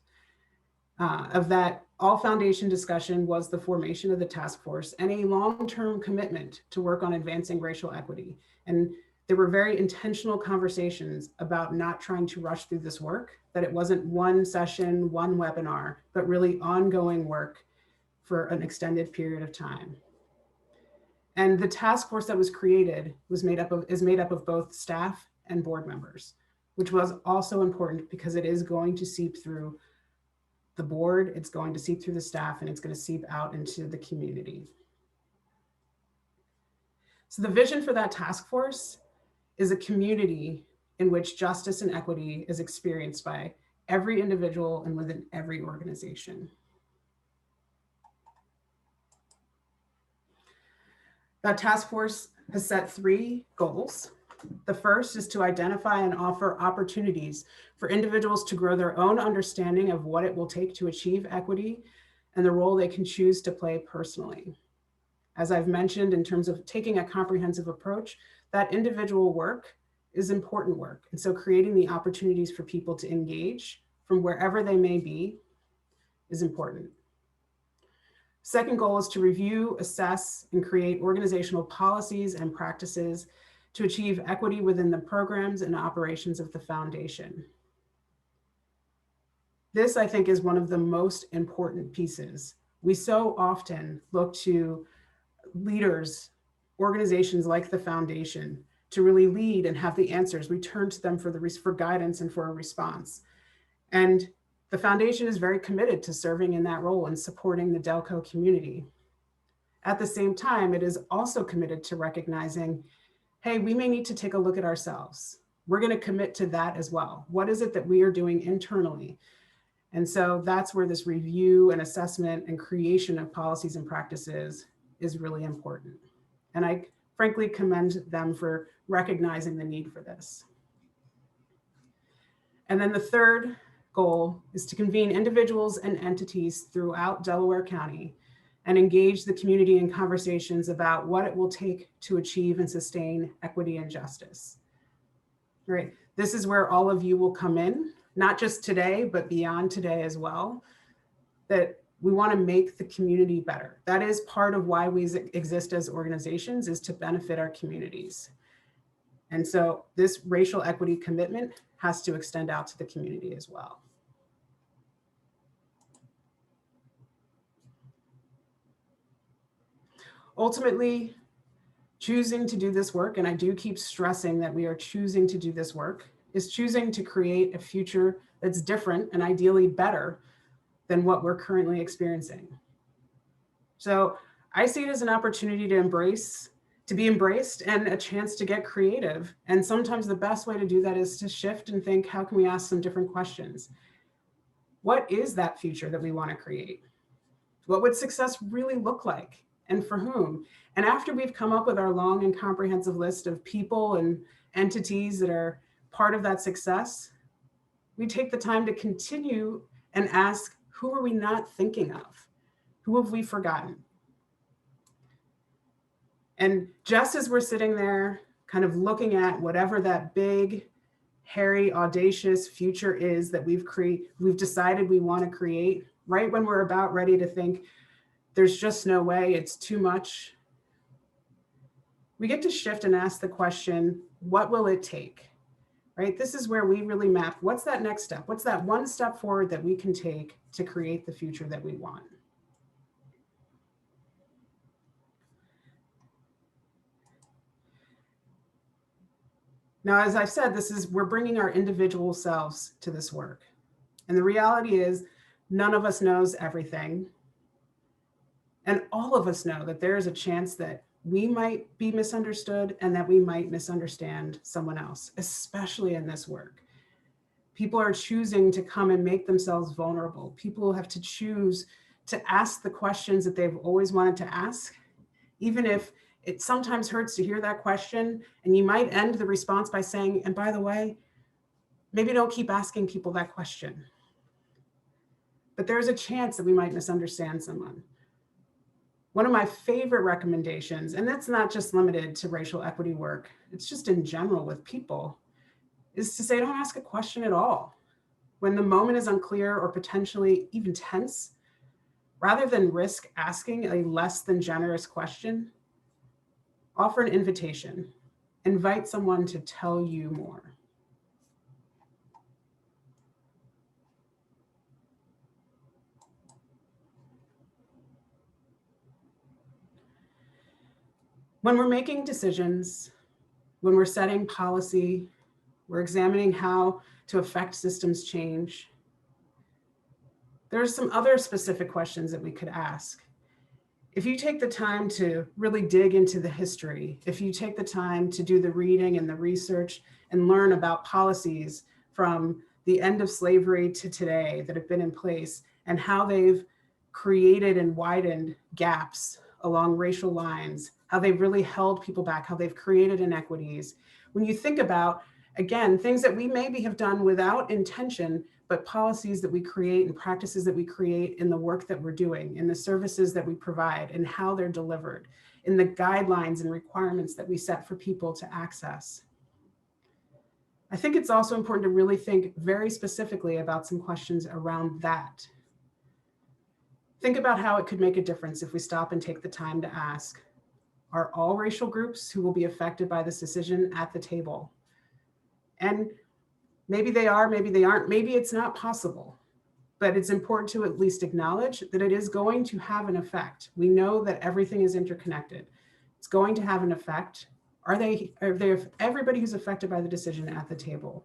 [SPEAKER 1] of that all foundation discussion was the formation of the task force and a long-term commitment to work on advancing racial equity. And there were very intentional conversations about not trying to rush through this work, that it wasn't one session, one webinar, but really ongoing work for an extended period of time. And the task force that was created is made up of both staff and board members, which was also important because it is going to seep through the board, it's going to seep through the staff, and it's going to seep out into the community. So the vision for that task force is a community in which justice and equity is experienced by every individual and within every organization. That task force has set 3 goals. The first is to identify and offer opportunities for individuals to grow their own understanding of what it will take to achieve equity and the role they can choose to play personally. As I've mentioned, in terms of taking a comprehensive approach, that individual work is important work. And so creating the opportunities for people to engage from wherever they may be is important. Second goal is to review, assess, and create organizational policies and practices to achieve equity within the programs and operations of the foundation. This, I think, is one of the most important pieces. We so often look to leaders, organizations like the foundation to really lead and have the answers. We turn to them for guidance and for a response. And the foundation is very committed to serving in that role and supporting the Delco community. At the same time, it is also committed to recognizing, hey, we may need to take a look at ourselves. We're going to commit to that as well. What is it that we are doing internally? And so that's where this review and assessment and creation of policies and practices is really important. And I frankly commend them for recognizing the need for this. And then the third goal is to convene individuals and entities throughout Delaware County and engage the community in conversations about what it will take to achieve and sustain equity and justice. All right, this is where all of you will come in, not just today, but beyond today as well, that we want to make the community better. That is part of why we exist as organizations, is to benefit our communities. And so this racial equity commitment has to extend out to the community as well. Ultimately, choosing to do this work, and I do keep stressing that we are choosing to do this work, is choosing to create a future that's different and ideally better than what we're currently experiencing. So I see it as an opportunity to be embraced and a chance to get creative. And sometimes the best way to do that is to shift and think, how can we ask some different questions? What is that future that we want to create? What would success really look like, and for whom? And after we've come up with our long and comprehensive list of people and entities that are part of that success, we take the time to continue and ask, who are we not thinking of? Who have we forgotten? And just as we're sitting there kind of looking at whatever that big, hairy, audacious future is that we've decided we want to create, right when we're about ready to think, there's just no way, it's too much, we get to shift and ask the question, what will it take? Right? This is where we really map, what's that next step? What's that one step forward that we can take to create the future that we want? Now, as I've said, we're bringing our individual selves to this work. And the reality is, none of us knows everything. And all of us know that there is a chance that we might be misunderstood and that we might misunderstand someone else, especially in this work. People are choosing to come and make themselves vulnerable. People have to choose to ask the questions that they've always wanted to ask, even if it sometimes hurts to hear that question. And you might end the response by saying, and by the way, maybe don't keep asking people that question. But there's a chance that we might misunderstand someone. One of my favorite recommendations, and that's not just limited to racial equity work, it's just in general with people, is to say, don't ask a question at all. When the moment is unclear or potentially even tense, rather than risk asking a less than generous question, offer an invitation. Invite someone to tell you more. When we're making decisions, when we're setting policy, we're examining how to affect systems change, there's some other specific questions that we could ask. If you take the time to really dig into the history, if you take the time to do the reading and the research and learn about policies from the end of slavery to today that have been in place and how they've created and widened gaps along racial lines, how they've really held people back, how they've created inequities. When you think about, again, things that we maybe have done without intention, but policies that we create and practices that we create in the work that we're doing, in the services that we provide and how they're delivered, in the guidelines and requirements that we set for people to access. I think it's also important to really think very specifically about some questions around that. Think about how it could make a difference if we stop and take the time to ask, are all racial groups who will be affected by this decision at the table? And maybe they are, maybe they aren't, maybe it's not possible, but it's important to at least acknowledge that it is going to have an effect. We know that everything is interconnected. It's going to have an effect. Are they everybody who's affected by the decision at the table?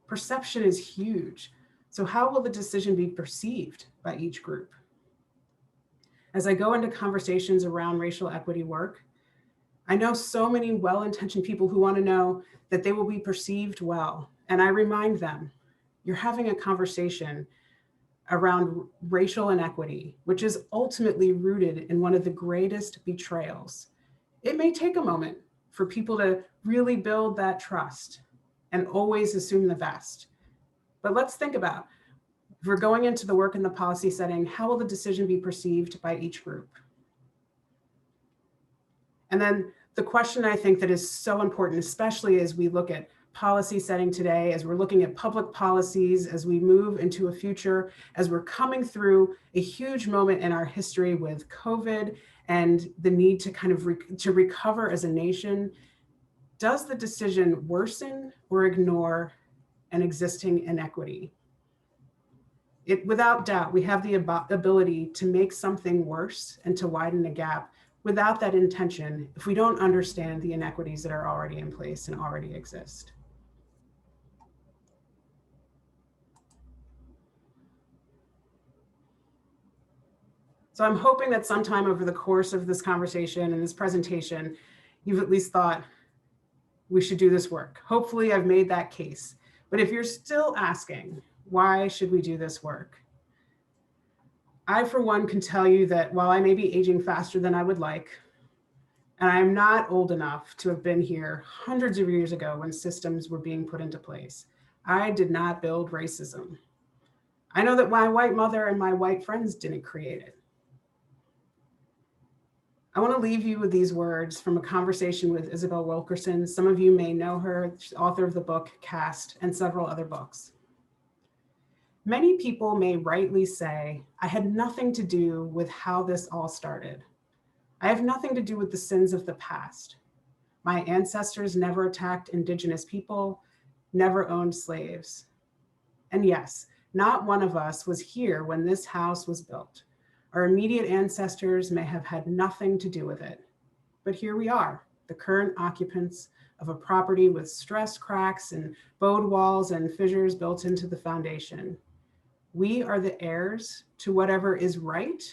[SPEAKER 1] Perception is huge. So how will the decision be perceived by each group? As I go into conversations around racial equity work, I know so many well-intentioned people who want to know that they will be perceived well. And I remind them, you're having a conversation around racial inequity, which is ultimately rooted in one of the greatest betrayals. It may take a moment for people to really build that trust and always assume the best. But let's think about, if we're going into the work in the policy setting, how will the decision be perceived by each group? And then the question I think that is so important, especially as we look at policy setting today, as we're looking at public policies, as we move into a future, as we're coming through a huge moment in our history with COVID and the need to kind of to recover as a nation, does the decision worsen or ignore an existing inequity? Without doubt, we have the ability to make something worse and to widen a gap without that intention if we don't understand the inequities that are already in place and already exist. So I'm hoping that sometime over the course of this conversation and this presentation, you've at least thought, we should do this work. Hopefully I've made that case. But if you're still asking, Why should we do this work? I, for one, can tell you that while I may be aging faster than I would like, and I am not old enough to have been here hundreds of years ago when systems were being put into place, I did not build racism. I know that my white mother and my white friends didn't create it. I want to leave you with these words from a conversation with Isabel Wilkerson. Some of you may know her, she's author of the book Caste and several other books. Many people may rightly say, I had nothing to do with how this all started. I have nothing to do with the sins of the past. My ancestors never attacked Indigenous people, never owned slaves. And yes, not one of us was here when this house was built. Our immediate ancestors may have had nothing to do with it. But here we are, the current occupants of a property with stress cracks and bowed walls and fissures built into the foundation. We are the heirs to whatever is right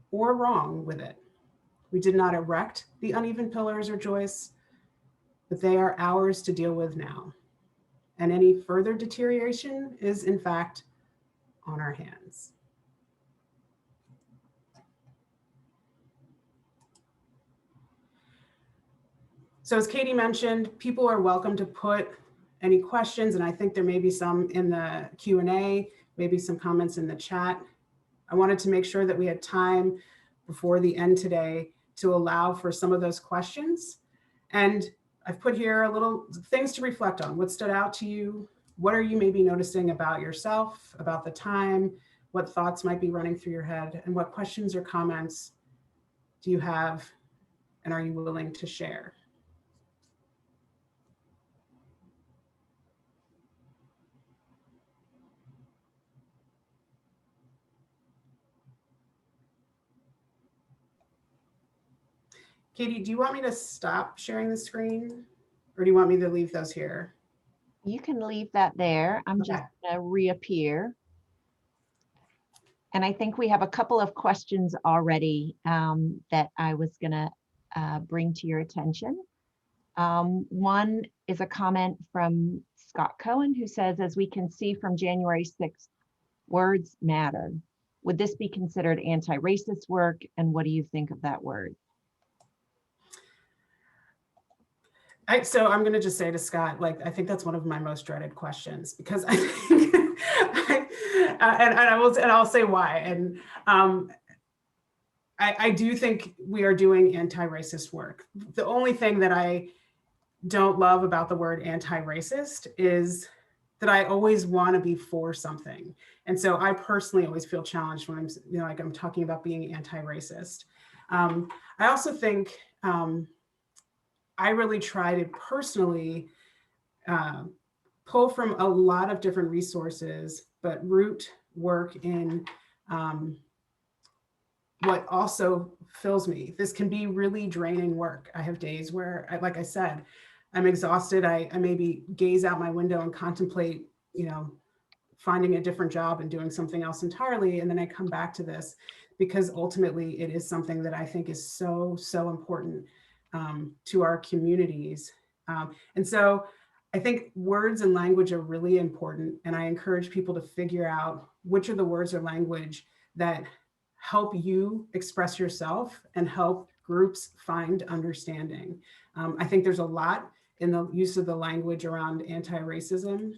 [SPEAKER 1] or wrong with it. We did not erect the uneven pillars or joists, but they are ours to deal with now. And any further deterioration is, in fact, on our hands. So as Katie mentioned, people are welcome to put any questions, and I think there may be some in the Q&A, maybe some comments in the chat. I wanted to make sure that we had time before the end today to allow for some of those questions. And I've put here a little things to reflect on. What stood out to you? What are you maybe noticing about yourself, about the time? What thoughts might be running through your head? And what questions or comments do you have and are you willing to share? Katie, do you want me to stop sharing the screen or do you want me to leave those here?
[SPEAKER 2] You can leave that there. I'm just gonna reappear. And I think we have a couple of questions already that I was gonna bring to your attention. One is a comment from Scott Cohen who says, as we can see from January 6th, words matter. Would this be considered anti-racist work? And what do you think of that word?
[SPEAKER 1] So I'm going to just say to Scott, like, I think that's one of my most dreaded questions because I think, and I'll say why. And I do think we are doing anti-racist work. The only thing that I don't love about the word anti-racist is that I always want to be for something. And so I personally always feel challenged when I'm, like I'm talking about being anti-racist. I also think, I really try to personally pull from a lot of different resources, but root work in what also fills me. This can be really draining work. I have days where, like I said, I'm exhausted. I maybe gaze out my window and contemplate, finding a different job and doing something else entirely. And then I come back to this because ultimately it is something that I think is so, so important to our communities. And so I think words and language are really important. And I encourage people to figure out which are the words or language that help you express yourself and help groups find understanding. I think there's a lot in the use of the language around anti-racism.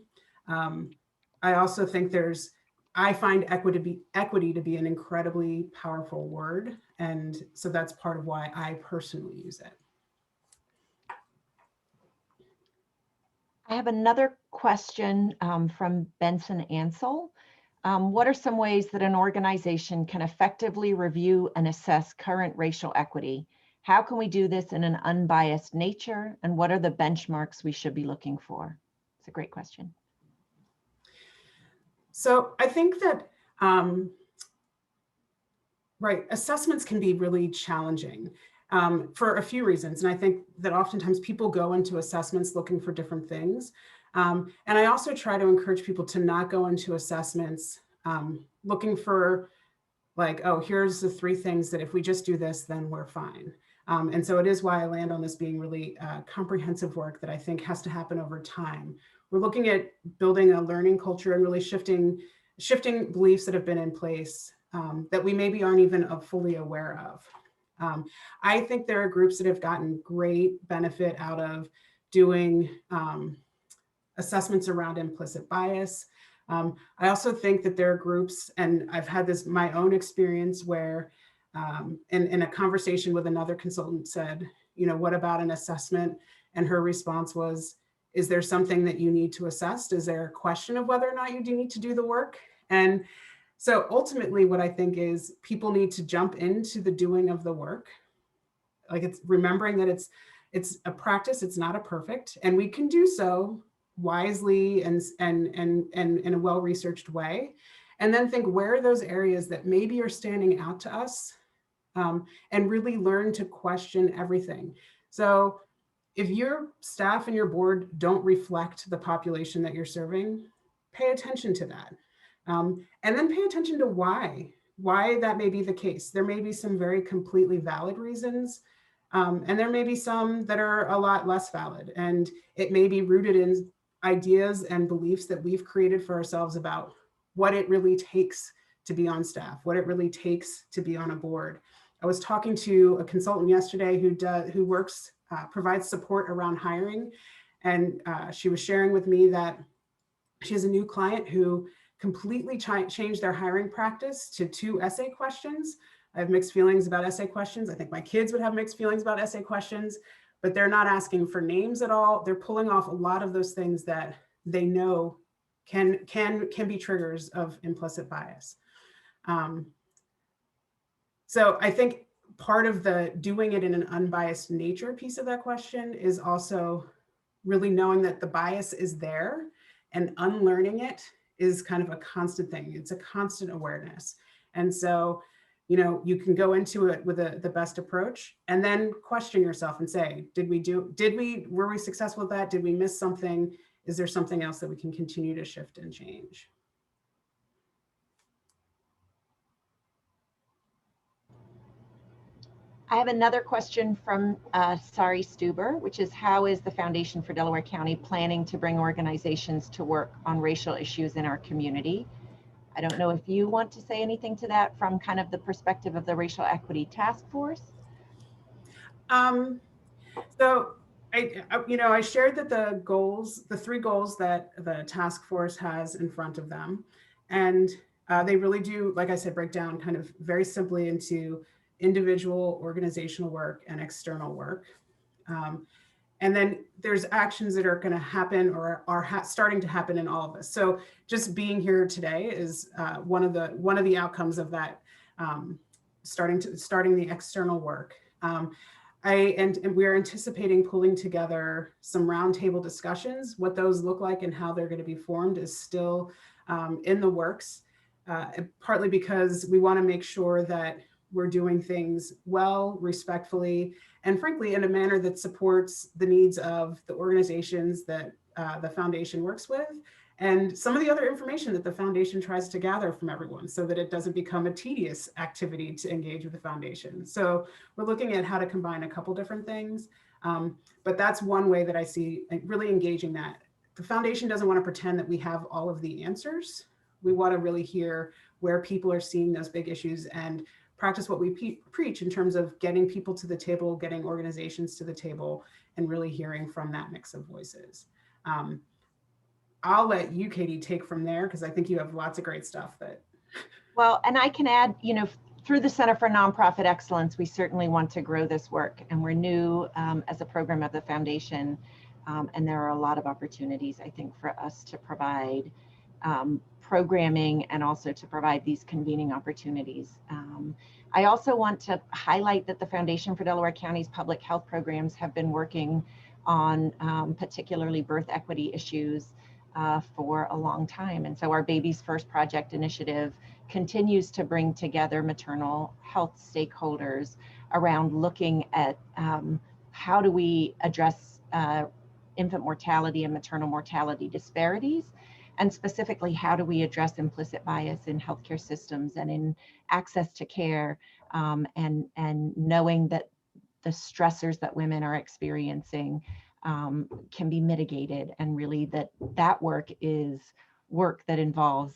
[SPEAKER 1] I also think I find equity to be an incredibly powerful word. And so that's part of why I personally use it.
[SPEAKER 2] I have another question from Benson Ansel. What are some ways that an organization can effectively review and assess current racial equity? How can we do this in an unbiased nature? And what are the benchmarks we should be looking for? It's a great question.
[SPEAKER 1] So I think that, assessments can be really challenging for a few reasons. And I think that oftentimes people go into assessments looking for different things. And I also try to encourage people to not go into assessments looking for like, oh, here's the 3 things that if we just do this, then we're fine. And so it is why I land on this being really comprehensive work that I think has to happen over time, we're looking at building a learning culture and really shifting beliefs that have been in place that we maybe aren't even fully aware of. I think there are groups that have gotten great benefit out of doing assessments around implicit bias. I also think that there are groups, and I've had this my own experience where in a conversation with another consultant said, you know, what about an assessment? And her response was, is there something that you need to assess? Is there a question of whether or not you do need to do the work? And so ultimately what I think is people need to jump into the doing of the work. Like, it's remembering that it's a practice, it's not a perfect, and we can do so wisely and in a well-researched way. And then think, where are those areas that maybe are standing out to us, and really learn to question everything. So if your staff and your board don't reflect the population that you're serving, pay attention to that. And then pay attention to why that may be the case. There may be some very completely valid reasons, and there may be some that are a lot less valid. And it may be rooted in ideas and beliefs that we've created for ourselves about what it really takes to be on staff, what it really takes to be on a board. I was talking to a consultant yesterday who works, provides support around hiring. And she was sharing with me that she has a new client who completely changed their hiring practice to 2 essay questions. I have mixed feelings about essay questions. I think my kids would have mixed feelings about essay questions, but they're not asking for names at all. They're pulling off a lot of those things that they know can be triggers of implicit bias. So I think part of the doing it in an unbiased nature piece of that question is also really knowing that the bias is there, and unlearning it is kind of a constant thing. It's a constant awareness. And so, you know, you can go into it with the best approach and then question yourself and say, were we successful with that? Did we miss something? Is there something else that we can continue to shift and change?
[SPEAKER 2] I have another question from Sari Stuber, which is, how is the Foundation for Delaware County planning to bring organizations to work on racial issues in our community? I don't know if you want to say anything to that from kind of the perspective of the Racial Equity Task Force.
[SPEAKER 1] So I shared that the 3 goals that the task force has in front of them, and they really do, like I said, break down kind of very simply into individual organizational work and external work. And then there's actions that are going to happen or are starting to happen in all of us. So just being here today is one of the outcomes of that, starting the external work. And we're anticipating pulling together some roundtable discussions. What those look like and how they're going to be formed is still in the works, partly because we want to make sure that we're doing things well, respectfully, and frankly, in a manner that supports the needs of the organizations that the foundation works with, and some of the other information that the foundation tries to gather from everyone, so that it doesn't become a tedious activity to engage with the foundation. So we're looking at how to combine a couple different things, but that's one way that I see really engaging that. The foundation doesn't want to pretend that we have all of the answers. We want to really hear where people are seeing those big issues and practice what we preach in terms of getting people to the table, getting organizations to the table, and really hearing from that mix of voices. I'll let you, Katie, take from there, because I think you have lots of great stuff that.
[SPEAKER 2] Well, and I can add, you know, through the Center for Nonprofit Excellence, we certainly want to grow this work, and we're new as a program of the foundation, and there are a lot of opportunities, I think, for us to provide programming and also to provide these convening opportunities. I also want to highlight that the Foundation for Delaware County's public health programs have been working on particularly birth equity issues for a long time. And so our Babies First Project initiative continues to bring together maternal health stakeholders around looking at how do we address infant mortality and maternal mortality disparities, and specifically, how do we address implicit bias in healthcare systems and in access to care, and knowing that the stressors that women are experiencing can be mitigated, and really that work is work that involves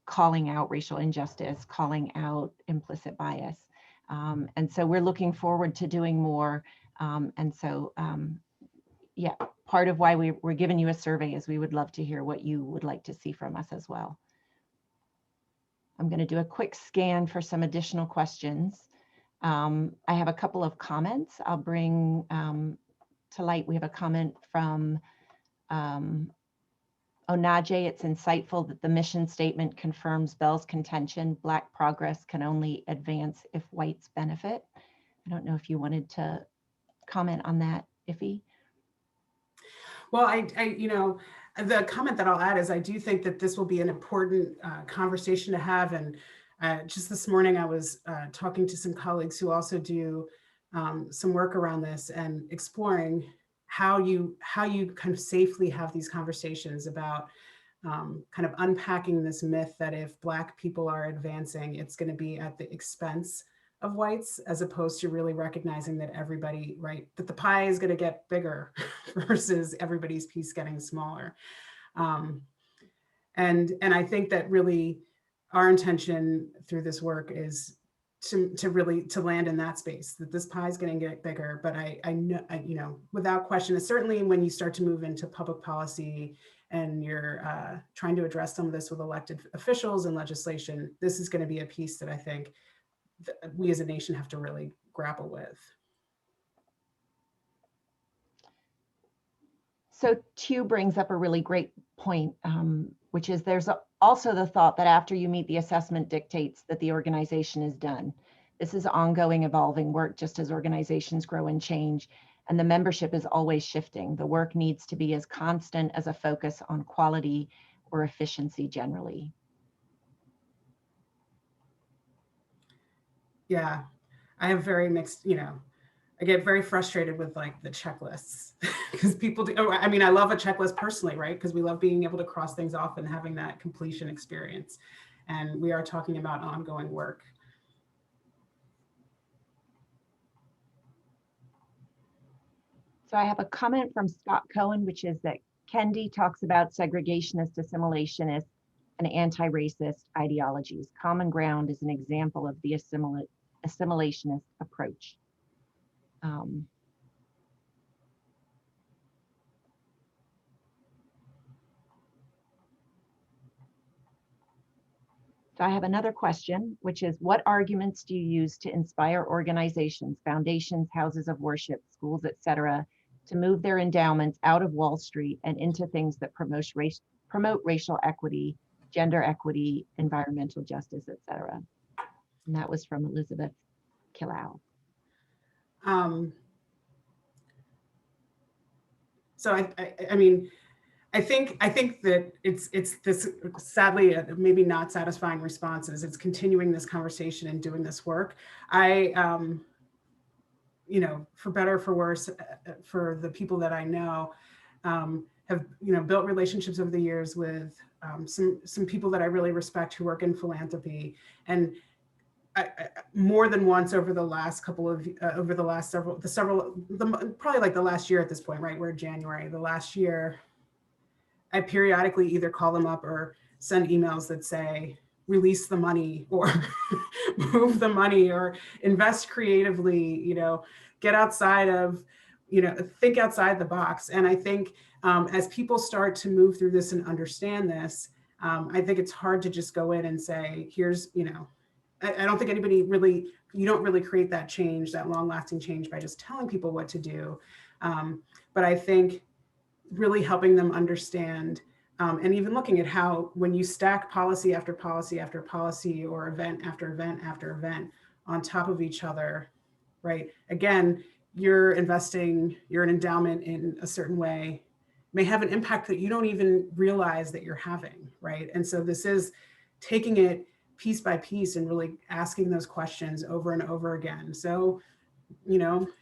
[SPEAKER 2] calling out racial injustice, calling out implicit bias. And so we're looking forward to doing more. Yeah, part of why we're giving you a survey is we would love to hear what you would like to see from us as well. I'm going to do a quick scan for some additional questions. I have a couple of comments I'll bring to light. We have a comment from Onaje. It's insightful that the mission statement confirms Bell's contention, Black progress can only advance if whites benefit. I don't know if you wanted to comment on that, Iffy.
[SPEAKER 1] Well, the comment that I'll add is I do think that this will be an important conversation to have. And just this morning, I was talking to some colleagues who also do some work around this and exploring how you kind of safely have these conversations about kind of unpacking this myth that if Black people are advancing, it's going to be at the expense of whites, as opposed to really recognizing that everybody, right, that the pie is going to get bigger versus everybody's piece getting smaller. And I think that really our intention through this work is to really land in that space, that this pie is going to get bigger. But I know, without question, certainly when you start to move into public policy and you're trying to address some of this with elected officials and legislation, this is going to be a piece that I think we as a nation have to really grapple with.
[SPEAKER 2] So Tu brings up a really great point, which is there's also the thought that after you meet the assessment dictates that the organization is done. This is ongoing, evolving work, just as organizations grow and change, and the membership is always shifting. The work needs to be as constant as a focus on quality or efficiency generally.
[SPEAKER 1] Yeah, I have very mixed, I get very frustrated with like the checklists because people do. I mean, I love a checklist personally, right? Because we love being able to cross things off and having that completion experience. And we are talking about ongoing work.
[SPEAKER 2] So I have a comment from Scott Cohen, which is that Kendi talks about segregationist, assimilationist, and anti-racist ideologies. Common ground is an example of the assimilationist approach. So I have another question, which is, what arguments do you use to inspire organizations, foundations, houses of worship, schools, etc., to move their endowments out of Wall Street and into things that promote racial equity, gender equity, environmental justice, etc.? And that was from Elizabeth Killau.
[SPEAKER 1] So I mean, I think that it's this, sadly, maybe not satisfying responses. It's continuing this conversation and doing this work. For better or for worse, for the people that I know, have built relationships over the years with some people that I really respect who work in philanthropy, and more than once over the last couple of probably like the last year at this point, right? We're in January, the last year, I periodically either call them up or send emails that say, release the money or move the money or invest creatively, get outside of, think outside the box. And I think as people start to move through this and understand this, I think it's hard to just go in and say, here's, I don't think you don't really create that change, that long lasting change by just telling people what to do. But I think really helping them understand and even looking at how when you stack policy after policy after policy or event after event after event on top of each other, right? Again, you're investing, you're an endowment in a certain way, may have an impact that you don't even realize that you're having, right? And so this is taking it piece by piece and really asking those questions over and over again. So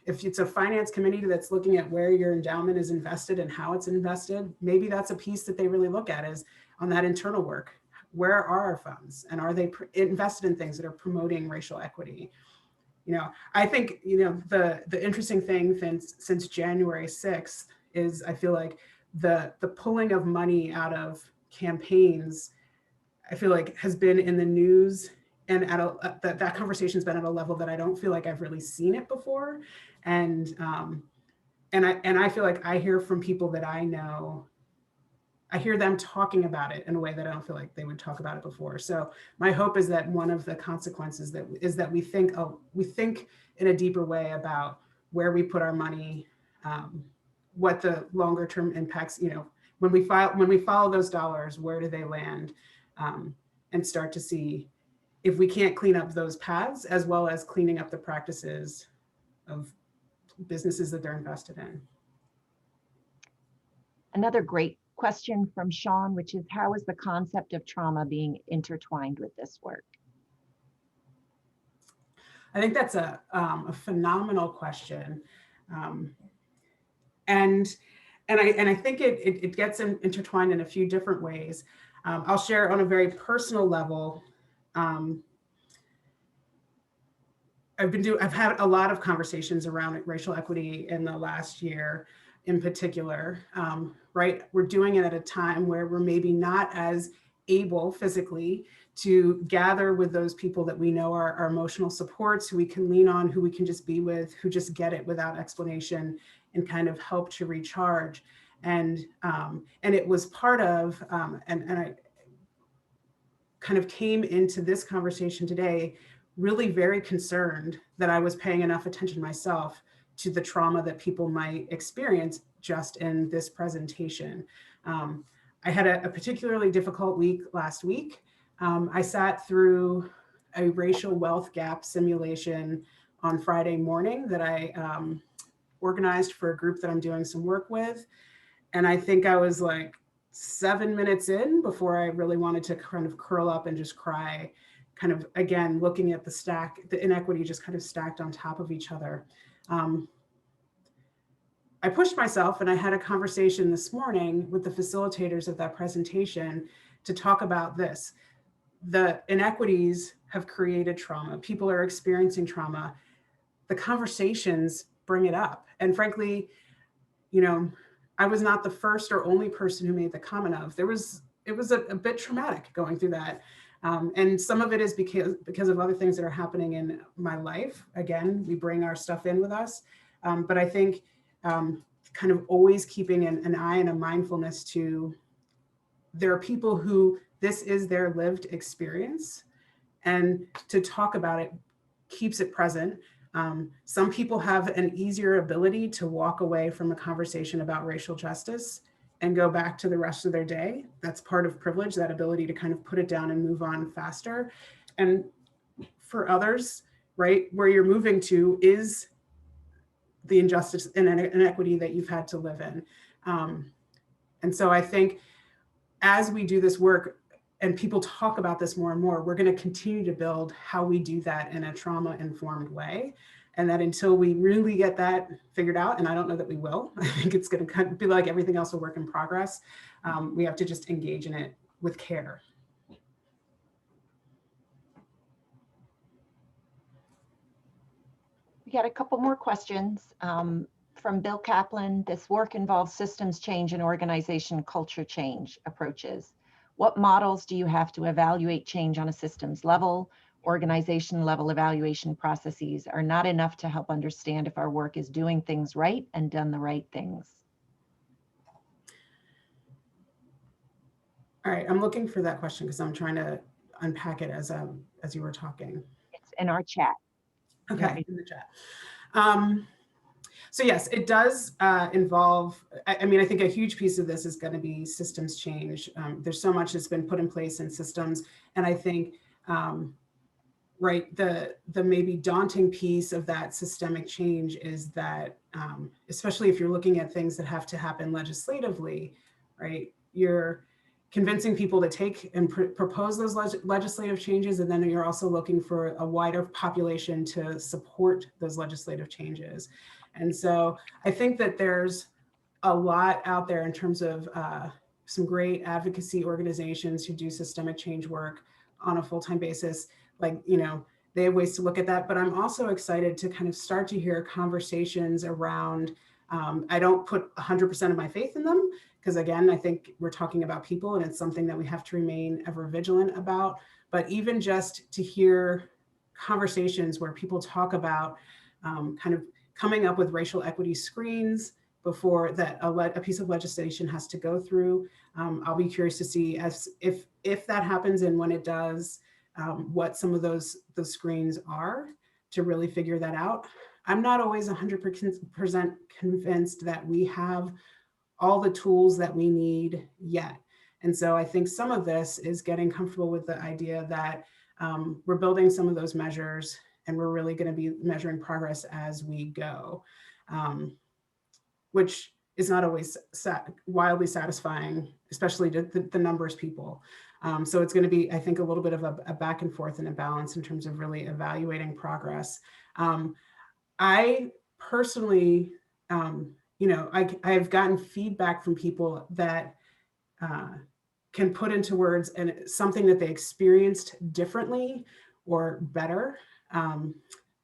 [SPEAKER 1] if it's a finance committee that's looking at where your endowment is invested and how it's invested, maybe that's a piece that they really look at is on that internal work. Where are our funds and are they invested in things that are promoting racial equity? I think, the interesting thing since January 6th is I feel like the pulling of money out of campaigns, I feel like has been in the news, and that conversation's been at a level that I don't feel like I've really seen it before. And I feel like I hear from people that I know, I hear them talking about it in a way that I don't feel like they would talk about it before. So my hope is that one of the consequences is that we think in a deeper way about where we put our money, what the longer term impacts, when we follow those dollars, where do they land, and start to see if we can't clean up those paths, as well as cleaning up the practices of businesses that they're invested in.
[SPEAKER 2] Another great question from Sean, which is, how is the concept of trauma being intertwined with this work?
[SPEAKER 1] I think that's a phenomenal question. And I think it gets intertwined in a few different ways. I'll share on a very personal level. I've had a lot of conversations around racial equity in the last year in particular, right? We're doing it at a time where we're maybe not as able physically to gather with those people that we know are our emotional supports, who we can lean on, who we can just be with, who just get it without explanation and kind of help to recharge. And it was part of, and I kind of came into this conversation today really very concerned that I was paying enough attention myself to the trauma that people might experience just in this presentation. I had a particularly difficult week last week. I sat through a racial wealth gap simulation on Friday morning that I organized for a group that I'm doing some work with. And I think I was like 7 minutes in before I really wanted to kind of curl up and just cry, kind of, again, looking at the inequity just kind of stacked on top of each other. I pushed myself, and I had a conversation this morning with the facilitators of that presentation to talk about this. The inequities have created trauma. People are experiencing trauma. The conversations bring it up. And frankly, I was not the first or only person who made the comment of, it was a bit traumatic going through that. And some of it is because of other things that are happening in my life. Again, we bring our stuff in with us. But I think kind of always keeping an eye and a mindfulness to, there are people who this is their lived experience, and to talk about it keeps it present. Some people have an easier ability to walk away from a conversation about racial justice and go back to the rest of their day. That's part of privilege, that ability to kind of put it down and move on faster. And for others, right, where you're moving to is the injustice and inequity that you've had to live in. And so I think as we do this work and people talk about this more and more, we're going to continue to build how we do that in a trauma-informed way. And that until we really get that figured out, and I don't know that we will, I think it's going to be like everything else, a work in progress. We have to just engage in it with care.
[SPEAKER 2] We got a couple more questions from Bill Kaplan. This work involves systems change and organization culture change approaches. What models do you have to evaluate change on a systems level? Organization level evaluation processes are not enough to help understand if our work is doing things right and done the right things.
[SPEAKER 1] All right, I'm looking for that question because I'm trying to unpack it as you were talking.
[SPEAKER 2] It's in our chat.
[SPEAKER 1] Okay, in the chat. So yes, it does involve, I mean, I think a huge piece of this is going to be systems change. There's so much that's been put in place in systems. And I think, right, the maybe daunting piece of that systemic change is that, especially if you're looking at things that have to happen legislatively, right, you're convincing people to take and propose those legislative changes, and then you're also looking for a wider population to support those legislative changes. And so I think that there's a lot out there in terms of some great advocacy organizations who do systemic change work on a full-time basis. Like, they have ways to look at that, but I'm also excited to kind of start to hear conversations around, I don't put 100% of my faith in them, because again, I think we're talking about people and it's something that we have to remain ever vigilant about. But even just to hear conversations where people talk about kind of coming up with racial equity screens before that a piece of legislation has to go through. I'll be curious to see as if that happens, and when it does, what some of those screens are, to really figure that out. I'm not always 100% convinced that we have all the tools that we need yet. And so I think some of this is getting comfortable with the idea that we're building some of those measures and we're really going to be measuring progress as we go, which is not always wildly satisfying, especially to the numbers people. So it's going to be, I think, a little bit of a back and forth and a balance in terms of really evaluating progress. I personally, I've gotten feedback from people that can put into words and something that they experienced differently or better,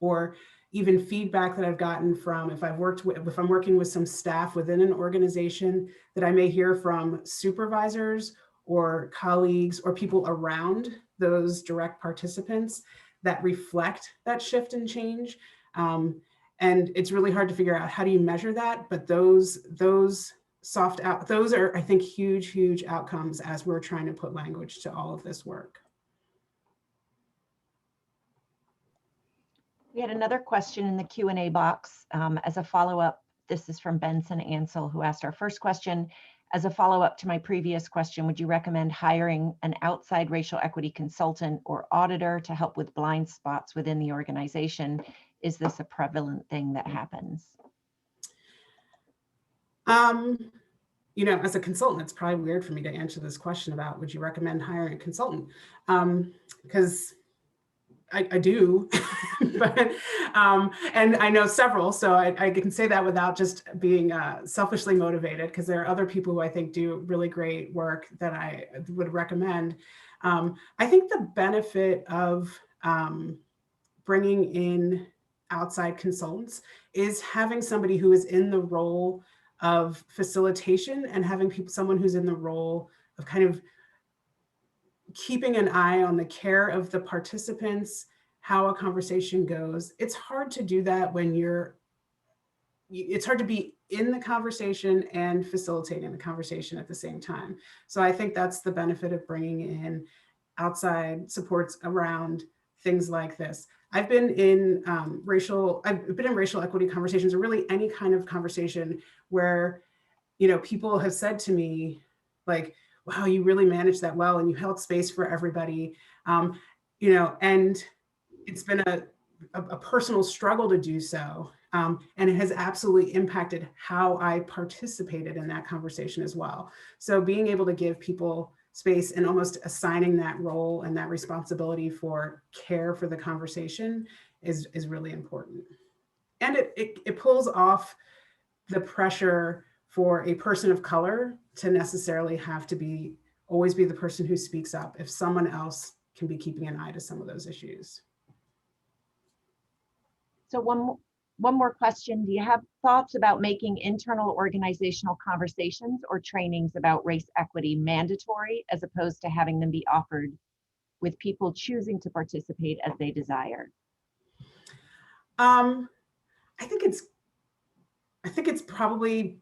[SPEAKER 1] or even feedback that I've gotten from if I'm working with some staff within an organization, that I may hear from supervisors or colleagues or people around those direct participants that reflect that shift and change. And it's really hard to figure out how do you measure that, but those are, I think, huge outcomes as we're trying to put language to all of this work.
[SPEAKER 2] We had another question in the Q&A box as a follow-up. This is from Benson Ansel, who asked our first question. As a follow-up to my previous question, would you recommend hiring an outside racial equity consultant or auditor to help with blind spots within the organization? Is this a prevalent thing that happens?
[SPEAKER 1] As a consultant, it's probably weird for me to answer this question about would you recommend hiring a consultant? Because I do, but, and I know several, so I can say that without just being selfishly motivated, because there are other people who I think do really great work that I would recommend. I think the benefit of bringing in outside consultants is having somebody who is in the role of facilitation and having someone who's in the role of kind of keeping an eye on the care of the participants, how a conversation goes. It's hard to do that when it's hard to be in the conversation and facilitating the conversation at the same time. So I think that's the benefit of bringing in outside supports around things like this. I've been in racial equity conversations, or really any kind of conversation where, people have said to me, like, wow, you really managed that well and you held space for everybody. And it's been a personal struggle to do so. And it has absolutely impacted how I participated in that conversation as well. So being able to give people space and almost assigning that role and that responsibility for care for the conversation is really important. And it pulls off the pressure for a person of color to necessarily have to always be the person who speaks up if someone else can be keeping an eye to some of those issues.
[SPEAKER 2] So one more question. Do you have thoughts about making internal organizational conversations or trainings about race equity mandatory, as opposed to having them be offered with people choosing to participate as they desire?
[SPEAKER 1] I think it's probably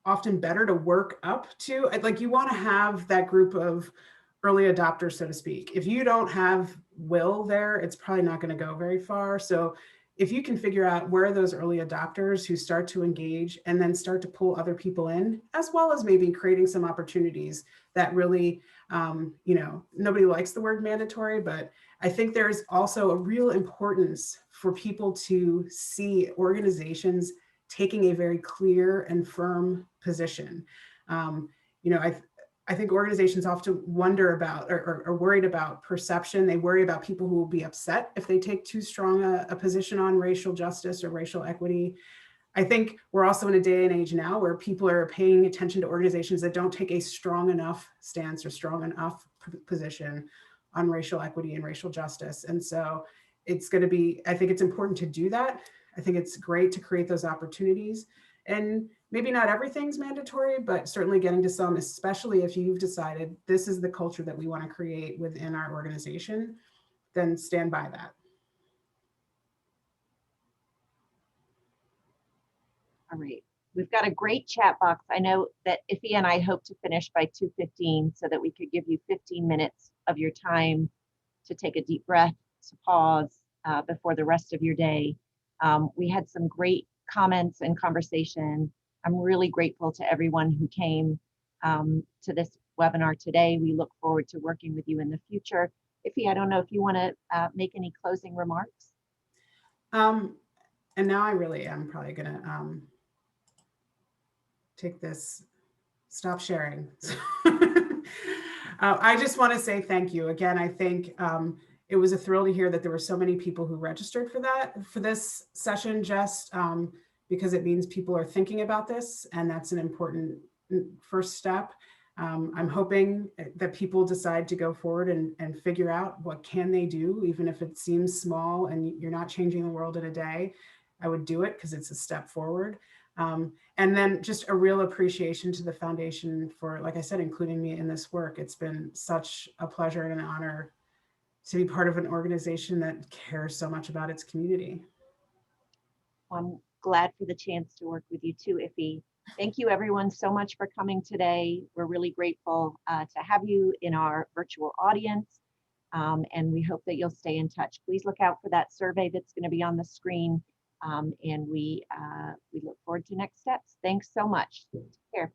[SPEAKER 1] often better to work up to, like, you want to have that group of early adopters, so to speak. If you don't have will there, it's probably not going to go very far. So if you can figure out where are those early adopters who start to engage and then start to pull other people in, as well as maybe creating some opportunities that really, nobody likes the word mandatory, but I think there's also a real importance for people to see organizations taking a very clear and firm position. I think organizations often wonder about or are worried about perception. They worry about people who will be upset if they take too strong a position on racial justice or racial equity. I think we're also in a day and age now where people are paying attention to organizations that don't take a strong enough stance or strong enough position on racial equity and racial justice. And so it's going to be, I think it's important to do that. I think it's great to create those opportunities. And maybe not everything's mandatory, but certainly getting to some, especially if you've decided this is the culture that we want to create within our organization, then stand by that.
[SPEAKER 2] All right. We've got a great chat box. I know that Iffy and I hope to finish by 2:15 so that we could give you 15 minutes of your time to take a deep breath, to pause before the rest of your day. We had some great comments and conversation. I'm really grateful to everyone who came to this webinar today. We look forward to working with you in the future. Iffy, I don't know if you want to make any closing remarks.
[SPEAKER 1] And now I really am probably going to take this, stop sharing. I just want to say thank you again. I think it was a thrill to hear that there were so many people who registered for this session, just because it means people are thinking about this, and that's an important first step. I'm hoping that people decide to go forward and figure out what can they do, even if it seems small and you're not changing the world in a day. I would do it because it's a step forward. And then just a real appreciation to the foundation for, like I said, including me in this work. It's been such a pleasure and an honor to be part of an organization that cares so much about its community.
[SPEAKER 2] I'm glad for the chance to work with you too, Iffy. Thank you everyone so much for coming today. We're really grateful to have you in our virtual audience. And we hope that you'll stay in touch. Please look out for that survey that's going to be on the screen. And we look forward to next steps. Thanks so much. Take care.